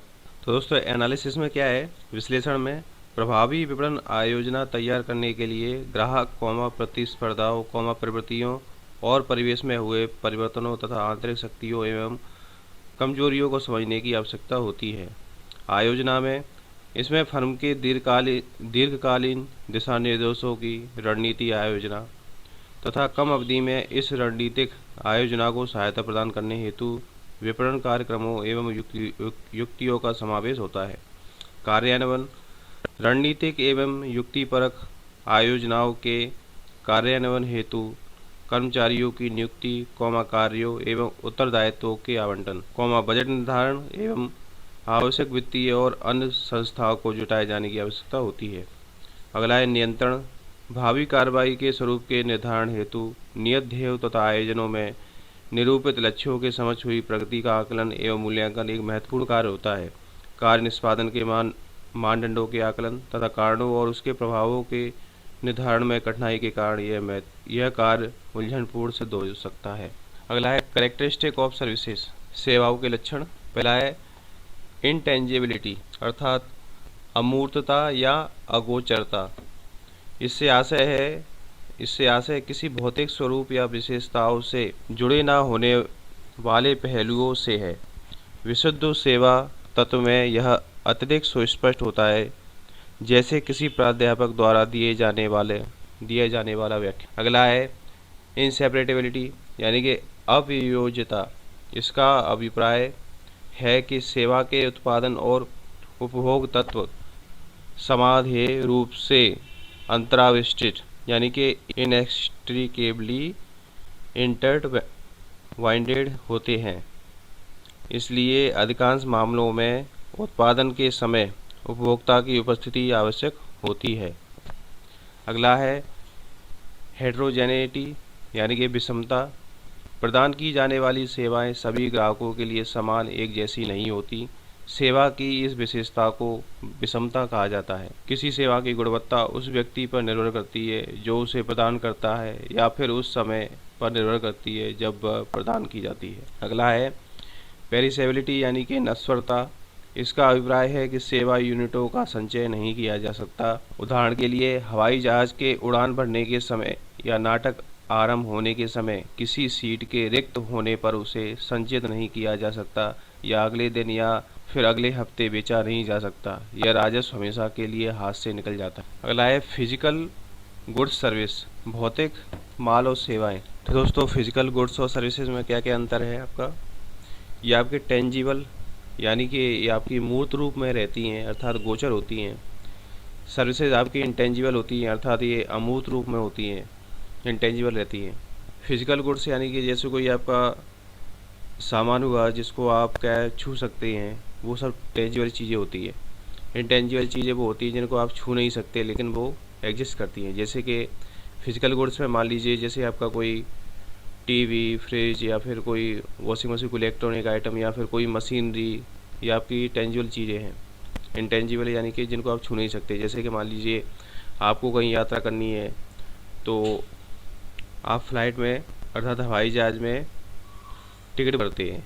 तो दोस्तों एनालिसिस में क्या है? विश्लेषण में प्रभावी विपणन आयोजना तैयार करने के लिए ग्राहक, प्रतिस्पर्धाओं, प्रवृत्तियों और परिवेश में हुए परिवर्तनों तथा आंतरिक शक्तियों एवं कमजोरियों को समझने की आवश्यकता होती है। आयोजना में इसमें फर्म के दीर्घकालीन दिशा निर्देशों की रणनीति आयोजना तथा कम अवधि में इस रणनीतिक आयोजना को सहायता प्रदान करने हेतु विपणन कार्यक्रमों एवं युक्तियों का समावेश होता है। कार्यान्वयन रणनीतिक एवं युक्तिपरक आयोजनाओं के कार्यान्वयन हेतु कर्मचारियों की नियुक्ति, कार्यों एवं उत्तरदायित्वों के आवंटन, बजट निर्धारण एवं आवश्यक वित्तीय और अन्य संस्थाओं को जुटाए जाने की आवश्यकता होती है। अगला है नियंत्रण भावी कार्रवाई के स्वरूप के निर्धारण हेतु नियत ध्येयों तथा आयोजनों में निरूपित लक्ष्यों के समक्ष हुई प्रगति का आकलन एवं मूल्यांकन एक महत्वपूर्ण कार्य होता है। कार्य निष्पादन के मानदंडों के आकलन तथा कारणों और उसके प्रभावों के निर्धारण में कठिनाई के कारण यह कार्य उलझनपूर्ण सिद्ध हो सकता है। अगला है कैरेक्टरिस्टिक ऑफ सर्विसेज, सेवाओं के लक्षण। पहला है इंटेंजिबिलिटी अर्थात अमूर्तता या अगोचरता। इससे आशय किसी भौतिक स्वरूप या विशेषताओं से जुड़े न होने वाले पहलुओं से है। विशुद्ध सेवा तत्व में यह अतिरिक्त सुस्पष्ट होता है, जैसे किसी प्राध्यापक द्वारा दिया जाने वाला व्याख्या। अगला है इनसेपरेटेबिलिटी यानी कि अवियोज्यता। इसका अभिप्राय है कि सेवा के उत्पादन और उपभोग तत्व समाधेय रूप से अंतराविष्टित यानी कि इनएक्सट्रिकेबली इंटरवाइंडेड होते हैं। इसलिए अधिकांश मामलों में उत्पादन के समय उपभोक्ता की उपस्थिति आवश्यक होती है। अगला है हेटेरोजेनेइटी यानी कि विषमता। प्रदान की जाने वाली सेवाएं सभी ग्राहकों के लिए समान एक जैसी नहीं होती। सेवा की इस विशेषता को विषमता कहा जाता है। किसी सेवा की गुणवत्ता उस व्यक्ति पर निर्भर करती है जो उसे प्रदान करता है, या फिर उस समय पर निर्भर करती है जब वह प्रदान की जाती है। अगला है पेरिसेबिलिटी यानी कि नश्वरता। इसका अभिप्राय है कि सेवा यूनिटों का संचय नहीं किया जा सकता। उदाहरण के लिए हवाई जहाज के उड़ान भरने के समय या नाटक आरंभ होने के समय किसी सीट के रिक्त होने पर उसे संचित नहीं किया जा सकता, या अगले दिन या फिर अगले हफ्ते बेचा नहीं जा सकता। यह राजस्व हमेशा के लिए हाथ से निकल जाता है। अगला है फिजिकल गुड्स सर्विस, भौतिक माल और सेवाएं। तो दोस्तों फिजिकल गुड्स और सर्विसेज में क्या क्या अंतर है आपका? ये आपके टेंजिबल यानी कि ये आपकी मूर्त रूप में रहती हैं, अर्थात गोचर होती हैं। सर्विसेज आपकी इंटेंजिबल होती हैं, अर्थात ये अमूर्त रूप में होती हैं, इंटेंजिबल रहती हैं। फिजिकल गुड्स यानी कि जैसे कोई आपका सामान हुआ जिसको आप क्या छू सकते हैं, वो सब टेंजिबल चीज़ें होती है। इंटेंजिबल चीज़ें वो होती हैं जिनको आप छू नहीं सकते लेकिन वो एग्जिस्ट करती हैं। जैसे कि फिजिकल गुड्स में मान लीजिए जैसे आपका कोई टीवी, फ्रिज या फिर कोई वॉशिंग मशीन, कोई इलेक्ट्रॉनिक आइटम या फिर कोई मशीनरी, या आपकी टेंजिबल चीज़ें हैं। इंटेंजिबल यानी कि जिनको आप छू नहीं सकते। जैसे कि मान लीजिए आपको कहीं यात्रा करनी है तो आप फ्लाइट में अर्थात हवाई जहाज़ में टिकट भरते हैं,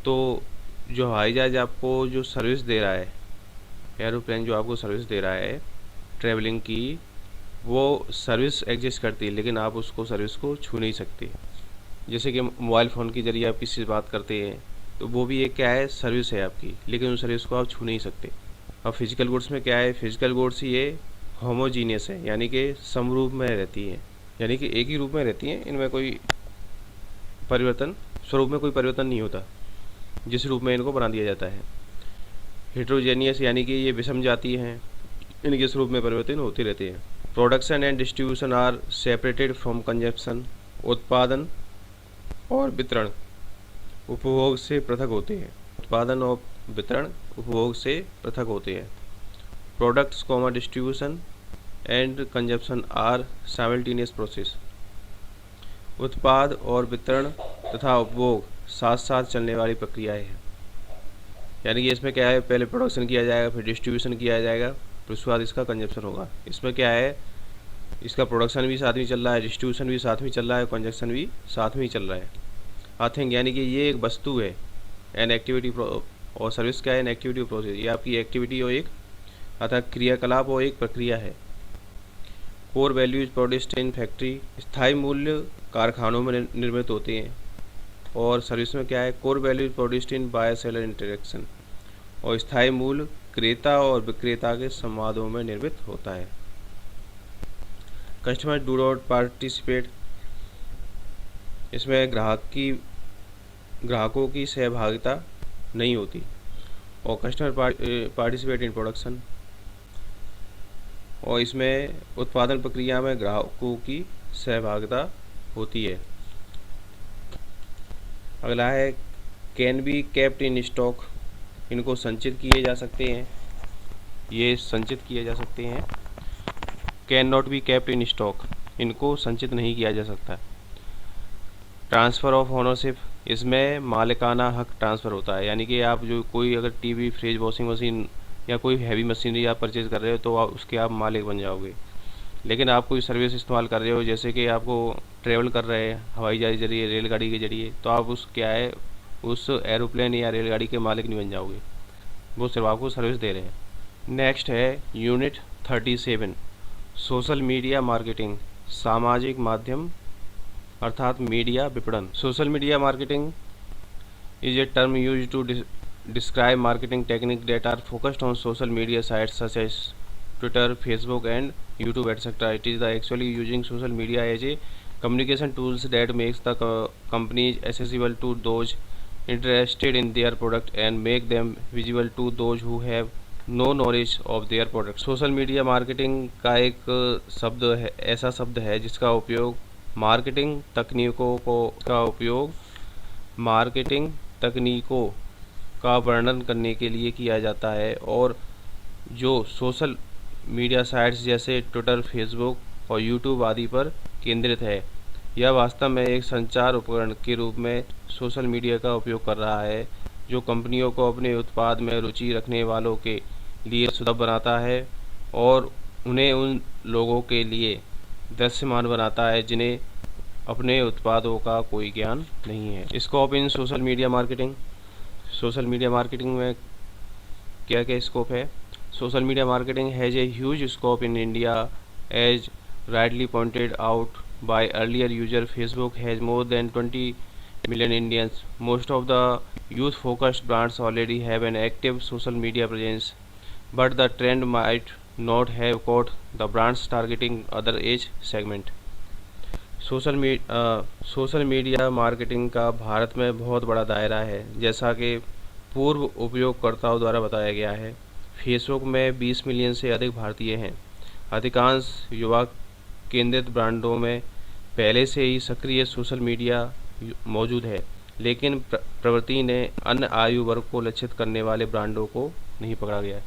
तो जो हवाई जहाज़ आपको जो सर्विस दे रहा है, एरोप्लेन जो आपको सर्विस दे रहा है ट्रैवलिंग की, वो सर्विस एग्जिस्ट करती है लेकिन आप उसको सर्विस को छू नहीं सकते। जैसे कि मोबाइल फ़ोन के ज़रिए आप किसी से बात करते हैं तो वो भी एक क्या है, सर्विस है आपकी, लेकिन उस सर्विस को आप छू नहीं सकते। और फिजिकल गुड्स में क्या है, फिजिकल गुड्स ये होमोजीनियस है यानी कि समरूप में रहती हैं, यानी कि एक ही रूप में रहती हैं। इनमें कोई परिवर्तन, स्वरूप में कोई परिवर्तन नहीं होता जिस रूप में इनको बना दिया जाता है। हेटेरोजेनियस यानी कि ये विषम जाति हैं, इनके स्वरूप में परिवर्तन होते रहते हैं। Production and distribution are separated from consumption. उत्पादन और वितरण उपभोग से पृथक होते हैं। उत्पादन और वितरण उपभोग से पृथक होते हैं। Products distribution and consumption are simultaneous process. उत्पाद और वितरण तथा उपभोग साथ साथ चलने वाली प्रक्रियाएं हैं। यानी कि इसमें क्या है, पहले प्रोडक्शन किया जाएगा, फिर डिस्ट्रीब्यूशन किया जाएगा, फिर उसके बाद इसका कंजप्शन होगा। इसमें क्या है, इसका प्रोडक्शन भी साथ में चल रहा है, डिस्ट्रीब्यूशन भी साथ में चल रहा है, कंजप्शन भी साथ में चल रहा है। अर्थिंग यानी कि ये एक वस्तु है, एन एक्टिविटी, और सर्विस क्या है, एन एक्टिविटी प्रोसेस। ये आपकी एक्टिविटी और एक अर्थात क्रियाकलाप और एक प्रक्रिया है। Core values produced in factory, स्थायी मूल्य कारखानों में निर्मित होते हैं। और सर्विस में क्या है, core values produced in buyer seller interaction, और स्थायी मूल्य क्रेता और विक्रेता के संवादों में निर्मित होता है। कस्टमर डू नॉट पार्टिसिपेट, इसमें ग्राहकों की सहभागिता नहीं होती। और कस्टमर पार्टिसिपेट इन प्रोडक्शन, और इसमें उत्पादन प्रक्रिया में ग्राहकों की सहभागिता होती है। अगला है can be kept in stock, इनको संचित किए जा सकते हैं, ये संचित किए जा सकते हैं। Can not be kept in stock, इनको संचित नहीं किया जा सकता। ट्रांसफ़र ऑफ ओनरशिप, इसमें मालिकाना हक ट्रांसफ़र होता है। यानी कि आप जो कोई अगर टीवी, फ्रिज, वॉशिंग मशीन या कोई हैवी मशीनरी आप परचेज़ कर रहे हो तो उसके आप मालिक बन जाओगे। लेकिन आप कोई सर्विस इस्तेमाल कर रहे हो, जैसे कि आपको ट्रैवल कर रहे हैं हवाई जहाज़ के जरिए, रेलगाड़ी के जरिए, तो आप उस क्या है, उस एरोप्लेन या रेलगाड़ी के मालिक नहीं बन जाओगे, वो सिर्फ आपको सर्विस दे रहे हैं। नेक्स्ट है यूनिट 37, सोशल मीडिया मार्केटिंग, सामाजिक माध्यम अर्थात मीडिया विपणन। Social media marketing is a term used to describe marketing techniques that are focused on social media sites such as Twitter, Facebook, and YouTube, etc. It is the actually using social media as a communication tools that makes the companies accessible to those interested in their product and make them visible to those who have no knowledge of their product. Social media marketing का एक शब्द है, ऐसा शब्द है जिसका उपयोग marketing तकनीकों का वर्णन करने के लिए किया जाता है और जो सोशल मीडिया साइट्स जैसे ट्विटर, फेसबुक और यूट्यूब आदि पर केंद्रित है। यह वास्तव में एक संचार उपकरण के रूप में सोशल मीडिया का उपयोग कर रहा है जो कंपनियों को अपने उत्पाद में रुचि रखने वालों के लिए सुलभ बनाता है और उन्हें उन लोगों के लिए दृश्यमान बनाता है जिन्हें अपने उत्पादों का कोई ज्ञान नहीं है। Scope in social media marketing. Social media marketing में क्या क्या स्कोप है? Social media marketing has a huge scope in India as rightly pointed out by earlier user. Facebook has more than 20 million Indians. Most of the youth-focused brands already have an active social media presence, but the trend might not have caught the brands targeting other age segment. Social media marketing का भारत में बहुत बड़ा दायरा है, जैसा कि पूर्व उपयोगकर्ताओं द्वारा बताया गया है। फेसबुक में 20 मिलियन से अधिक भारतीय हैं। अधिकांश युवा केंद्रित ब्रांडों में पहले से ही सक्रिय सोशल मीडिया मौजूद है, लेकिन प्रवृत्ति ने अन्य आयु वर्ग को लक्षित करने वाले ब्रांडों को नहीं पकड़ा गया है।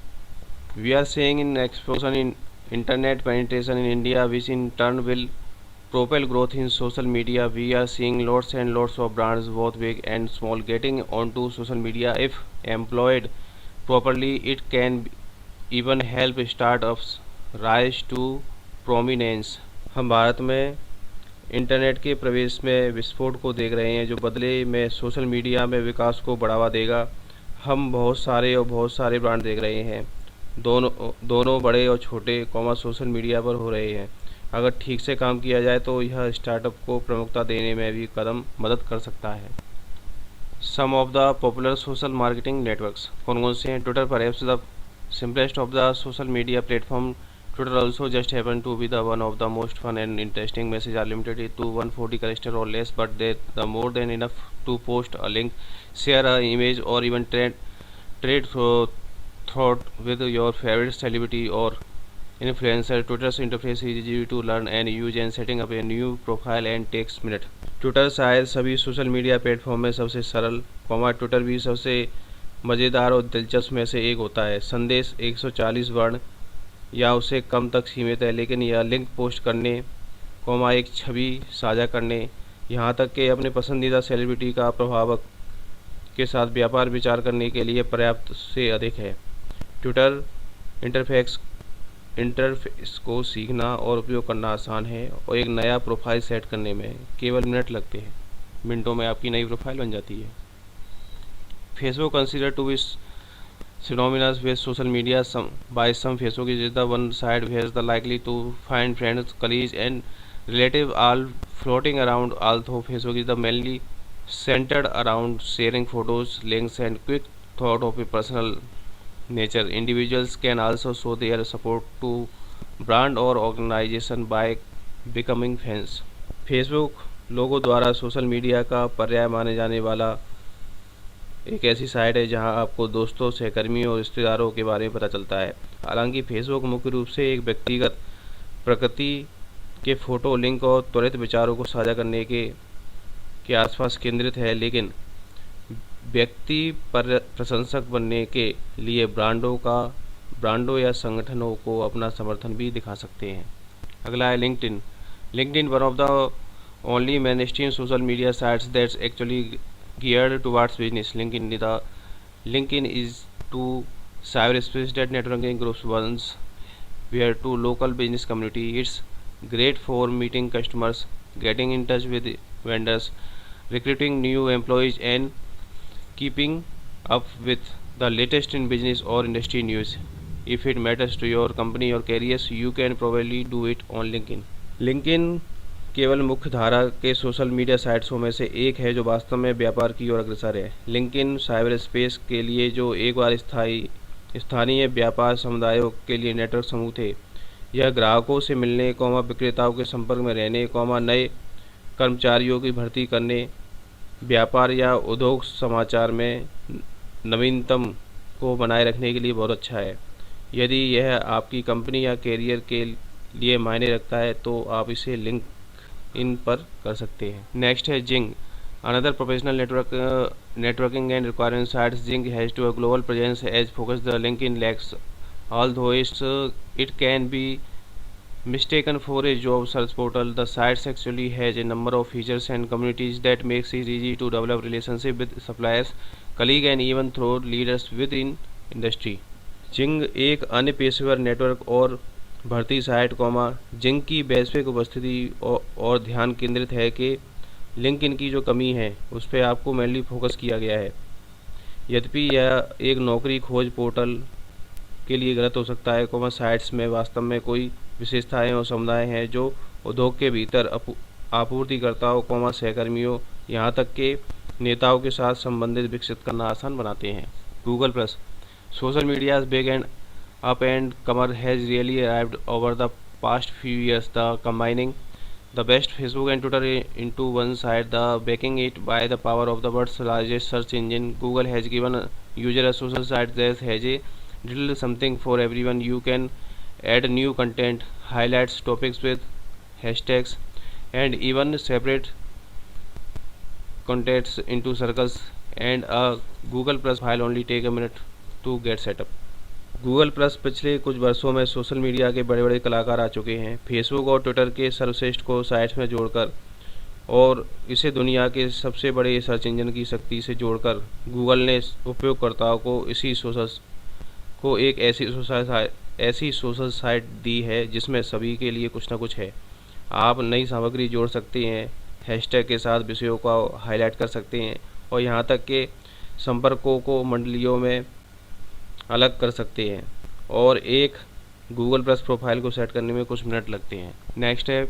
We are seeing an explosion in internet penetration in India, which in turn will propel growth in social media. We are seeing lots and lots of brands, both big and small, getting onto social media. If employed properly, it can even help startups rise to prominence. हम भारत में internet के प्रवेश में विस्फोट को देख रहे हैं जो बदले में सोशल मीडिया में विकास को बढ़ावा देगा। हम बहुत सारे ब्रांड देख रहे हैं, दोनों बड़े और छोटे सोशल मीडिया पर हो रहे हैं। अगर ठीक से काम किया जाए तो यह स्टार्टअप को प्रमुखता देने में भी मदद कर सकता है। Some of the popular social marketing networks कौन से हैं? Twitter perhaps the simplest of the social media platform. Twitter also just happen to be the one of the most fun and interesting. Messages are limited to 140 characters or less, but the more than enough to post a link, share a image, or even trade thought with your favorite celebrity or influencer. Twitter's interface is easy to learn and use, and setting up a new profile and takes minutes. Twitter शायद सभी social media platform में सबसे सरल, Twitter भी सबसे मज़ेदार और दिलचस्प में से एक होता है। संदेश 140 वर्ण या उससे कम तक सीमित है, लेकिन यह लिंक पोस्ट करने, एक छवि साझा करने, यहाँ तक कि अपने पसंदीदा सेलिब्रिटी का प्रभावक के साथ व्यापार विचार करने के लिए पर्याप्त से अधिक है। ट्विटर इंटरफेस को सीखना और उपयोग करना आसान है और एक नया प्रोफाइल सेट करने में केवल मिनट लगते हैं। मिनटों में आपकी नई प्रोफाइल बन जाती है। Facebook considered to be synonymous with social media. By some, Facebook is the one site where the likely to find friends, colleagues, and relatives all floating around. Although Facebook is the mainly centered around sharing photos, links, and quick thought of a personal nature, individuals can also show their support to brand or organization by becoming fans. Facebook लोगों द्वारा social media का पर्याय माने जाने वाला एक ऐसी site है जहां आपको दोस्तों, सहकर्मियों और रिश्तेदारों के बारे में पता चलता है। हालांकि फेसबुक मुख्य रूप से एक व्यक्तिगत प्रकृति के फोटो, लिंक और त्वरित विचारों को साझा करने के आसपास केंद्रित है, लेकिन व्यक्ति प्रशंसक बनने के लिए ब्रांडों या संगठनों को अपना समर्थन भी दिखा सकते हैं। अगला है LinkedIn. LinkedIn one of the only mainstream social media sites that's actually geared towards business. LinkedIn is two cyberspace that networking groups once were to local business community. It's great for meeting customers, getting in touch with vendors, recruiting new employees, and keeping up with the latest in business or industry news. If it matters to your company or careers, you can probably do it on LinkedIn. LinkedIn केवल मुख्य धारा के social media साइट्सों में से एक है जो वास्तव में व्यापार की ओर अग्रसर है। लिंक्डइन साइबर स्पेस के लिए जो एक बार स्थानीय व्यापार समुदायों के लिए नेटवर्क समूह थे, यह ग्राहकों से मिलने, विक्रेताओं के संपर्क में रहने, नए कर्मचारियों की भर्ती करने, व्यापार या उद्योग समाचार में नवीनतम को बनाए रखने के लिए बहुत अच्छा है। यदि यह आपकी कंपनी या कैरियर के लिए मायने रखता है तो आप इसे लिंक इन पर कर सकते हैं। नेक्स्ट है Xing, another professional networking and requirement sites. Zing has to a global presence as focus the LinkedIn lacks, although it can be mistaken for a job search portal. The site actually has a number of features and communities that makes it easy to develop relationship with suppliers, colleagues and even through leaders within industry. जिंग एक अन्य पेशेवर network और भर्ती site, जिंग की वैश्विक उपस्थिति और ध्यान केंद्रित है कि लिंक्डइन की जो कमी है उस पर आपको मेनली फोकस किया गया है। यद्यपि यह एक नौकरी खोज पोर्टल के लिए गलत हो सकता है, साइट्स में वास्तव में कोई विशेषताएं और समुदाय हैं जो उद्योग के भीतर आपूर्तिकर्ताओं, सहकर्मियों, यहाँ तक के नेताओं के साथ संबंधित विकसित करना आसान बनाते हैं। Google plus, social media's big and up and comer has really arrived over the past few years. The combining the best Facebook and Twitter into one site, the backing it by the power of the world's largest search engine, Google has given user a social site that has a little something for everyone. You can add new content, highlights, topics with hashtags, and even separate contacts into circles. And a Google Plus file only take a minute to get set up. Google plus पिछले कुछ वर्षों में social media के बड़े बड़े कलाकार आ चुके हैं, फेसबुक और ट्विटर के सर्वश्रेष्ठ को साइट्स में जोड़कर और इसे दुनिया के सबसे बड़े सर्च इंजन की शक्ति से जोड़कर गूगल ने उपयोगकर्ताओं को एक ऐसी सोशल साइट दी है जिसमें सभी के लिए कुछ ना कुछ है। आप नई सामग्री जोड़ सकते हैं, हैशटैग के साथ विषयों को हाईलाइट कर सकते हैं और यहाँ तक के संपर्कों को मंडलियों में अलग कर सकते हैं और एक गूगल प्लस प्रोफाइल को सेट करने में कुछ मिनट लगते हैं। नेक्स्ट है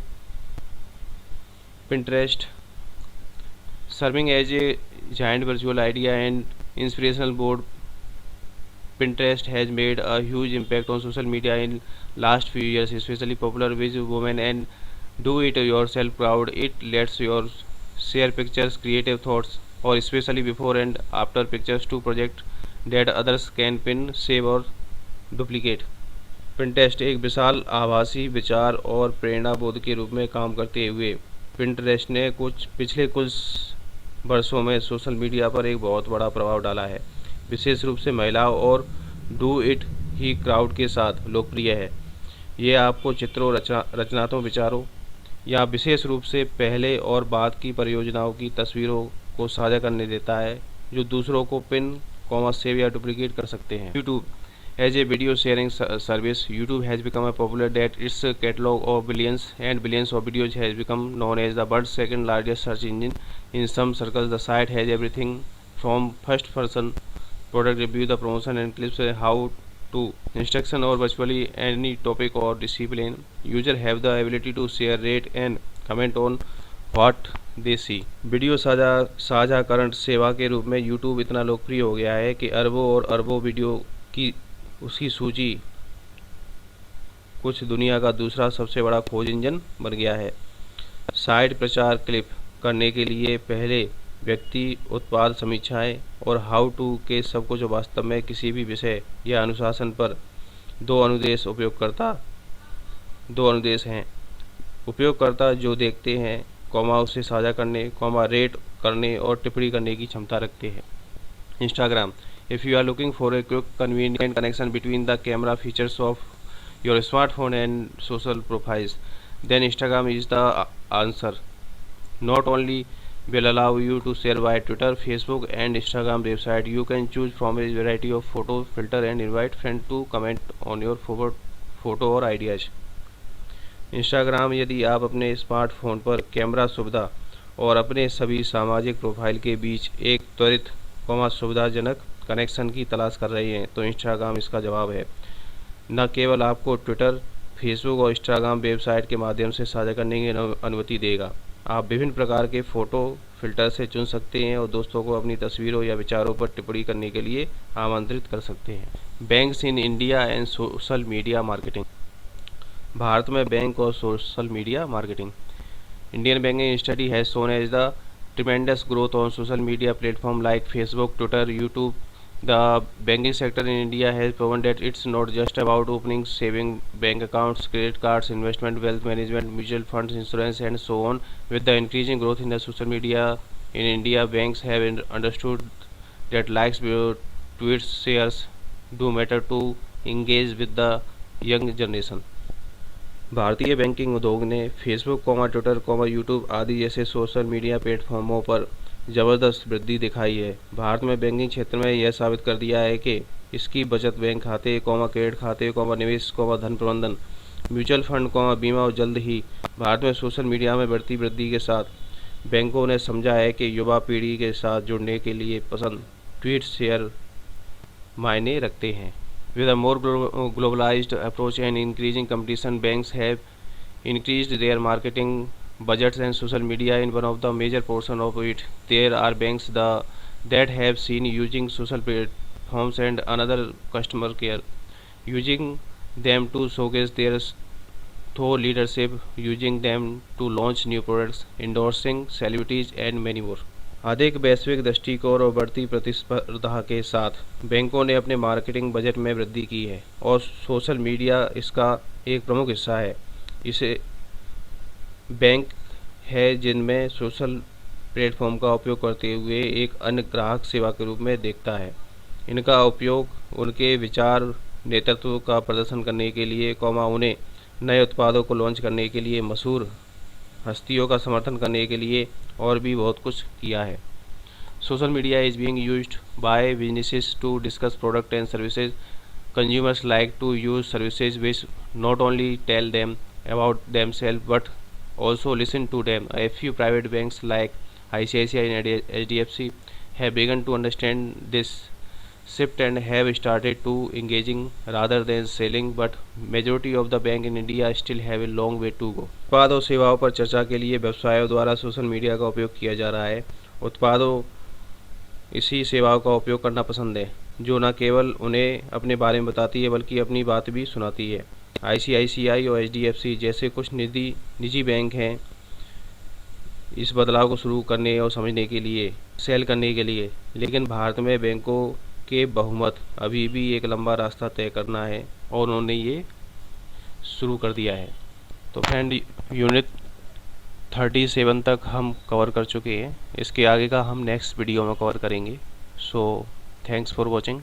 Pinterest, serving as a giant virtual idea and inspirational board. Pinterest has made a huge impact on social media in last few years, especially popular with women and do-it-yourself crowd. It lets you share pictures, creative thoughts, or especially before and after pictures to project that others can pin, save और duplicate. Pinterest एक विशाल आभासी विचार और प्रेरणा बोध के रूप में काम करते हुए पिंटरेस्ट ने पिछले कुछ वर्षों में सोशल मीडिया पर एक बहुत बड़ा प्रभाव डाला है, विशेष रूप से महिलाओं और डू इट ही क्राउड के साथ लोकप्रिय है। ये आपको चित्रों, रचनात्मक विचारों या विशेष रूप से पहले और बाद की परियोजनाओं की तस्वीरों को साझा करने देता है जो दूसरों को पिन, सेव या डुप्लीकेट कर सकते हैं। YouTube as a video sharing service, YouTube has become a popular that its catalogue of billions of videos has become known as the world's second largest search engine in some circles. The site has everything from first person product review, the promotion and clips, how to instruction और virtually any topic और discipline. User have the ability to share, rate and comment on what they C. Video साझाकरण सेवा के रूप में YouTube इतना लोकप्रिय हो गया है कि अरबों और अरबों वीडियो की उसकी सूची कुछ दुनिया का दूसरा सबसे बड़ा खोज इंजन बन गया है। साइट प्रचार क्लिप करने के लिए पहले व्यक्ति, उत्पाद समीक्षाएं और हाउ टू के सब कुछ वास्तव में किसी भी विषय या अनुशासन पर दो अनुदेश हैं। उपयोगकर्ता जो देखते हैं, उसे साझा करने, रेट करने और टिप्पणी करने की क्षमता रखते हैं। Instagram, if you are looking for a quick convenient connection between the camera features of your smartphone and social profiles, then Instagram is the answer. Not only will allow you to share via Twitter, Facebook and Instagram website, you can choose from a variety of photo filter and invite friends to comment on your photo और ideas. Instagram, यदि आप अपने smartphone पर camera सुविधा और अपने सभी सामाजिक प्रोफाइल के बीच एक त्वरित, सुविधाजनक कनेक्शन की तलाश कर रहे हैं तो इंस्टाग्राम इसका जवाब है। न केवल आपको ट्विटर फेसबुक और इंस्टाग्राम वेबसाइट के माध्यम से साझा करने की अनुमति देगा। आप विभिन्न प्रकार के फ़ोटो फिल्टर से चुन सकते हैं और दोस्तों को अपनी तस्वीरों या विचारों पर टिप्पणी करने के लिए आमंत्रित कर सकते हैं। Banks in India and social media marketing. Bharat में बैंक और social media marketing. Indian banking study has shown as the tremendous growth on social media platforms like Facebook, Twitter, YouTube. The banking sector in India has proven that it's not just about opening saving bank accounts, credit cards, investment, wealth management, mutual funds, insurance, and so on. With the increasing growth in the social media in India, banks have understood that likes, tweets, shares do matter to engage with the young generation. भारतीय banking उद्योग ने Facebook, Twitter, YouTube आदि जैसे social media प्लेटफॉर्मों पर ज़बरदस्त वृद्धि दिखाई है। भारत में बैंकिंग क्षेत्र में यह साबित कर दिया है कि इसकी बचत बैंक खाते, क्रेडिट खाते, निवेश, धन प्रबंधन, म्यूचुअल फंड, बीमा और जल्द ही भारत में सोशल मीडिया में बढ़ती वृद्धि के साथ बैंकों ने समझा है कि युवा पीढ़ी के साथ जुड़ने के लिए पसंद ट्वीट शेयर मायने रखते हैं। With a more globalized approach and increasing competition, banks have increased their marketing budgets and social media in one of the major portion of it. There are banks that have seen using social platforms and another customer care, using them to showcase their thought leadership, using them to launch new products, endorsing celebrities and many more. अधिक वैश्विक दृष्टिकोण और बढ़ती प्रतिस्पर्धा के साथ बैंकों ने अपने मार्केटिंग बजट में वृद्धि की है और सोशल मीडिया इसका एक प्रमुख हिस्सा है। इसे बैंक है जिनमें सोशल प्लेटफॉर्म का उपयोग करते हुए एक अन्य ग्राहक सेवा के रूप में देखता है। इनका उपयोग उनके विचार नेतृत्व का प्रदर्शन करने के लिए, उन्हें नए उत्पादों को लॉन्च करने के लिए, मशहूर हस्तियों का समर्थन करने के लिए और भी बहुत कुछ किया है। Social media is being used by businesses to discuss product and services. Consumers like to use services which not only tell them about themselves but also listen to them. A few private banks like ICICI and HDFC have begun to understand this shift and have started to engaging rather than selling, but majority of the bank in India still have a long way to go. उत्पाद और सेवाओं पर चर्चा के लिए व्यवसायों द्वारा social media का उपयोग किया जा रहा है। उत्पादों इसी सेवाओं का उपयोग करना पसंद है जो न केवल उन्हें अपने बारे में बताती है बल्कि अपनी बात भी सुनाती है। ICICI और HDFC जैसे कुछ निजी बैंक हैं इस बदलाव को शुरू करने और समझने के लिए, सेल करने के लिए, लेकिन भारत में बैंकों के बहुमत अभी भी एक लंबा रास्ता तय करना है और उन्होंने ये शुरू कर दिया है। तो फ्रेंड, यूनिट 37 तक हम कवर कर चुके हैं। इसके आगे का हम नेक्स्ट वीडियो में कवर करेंगे। So thanks for watching.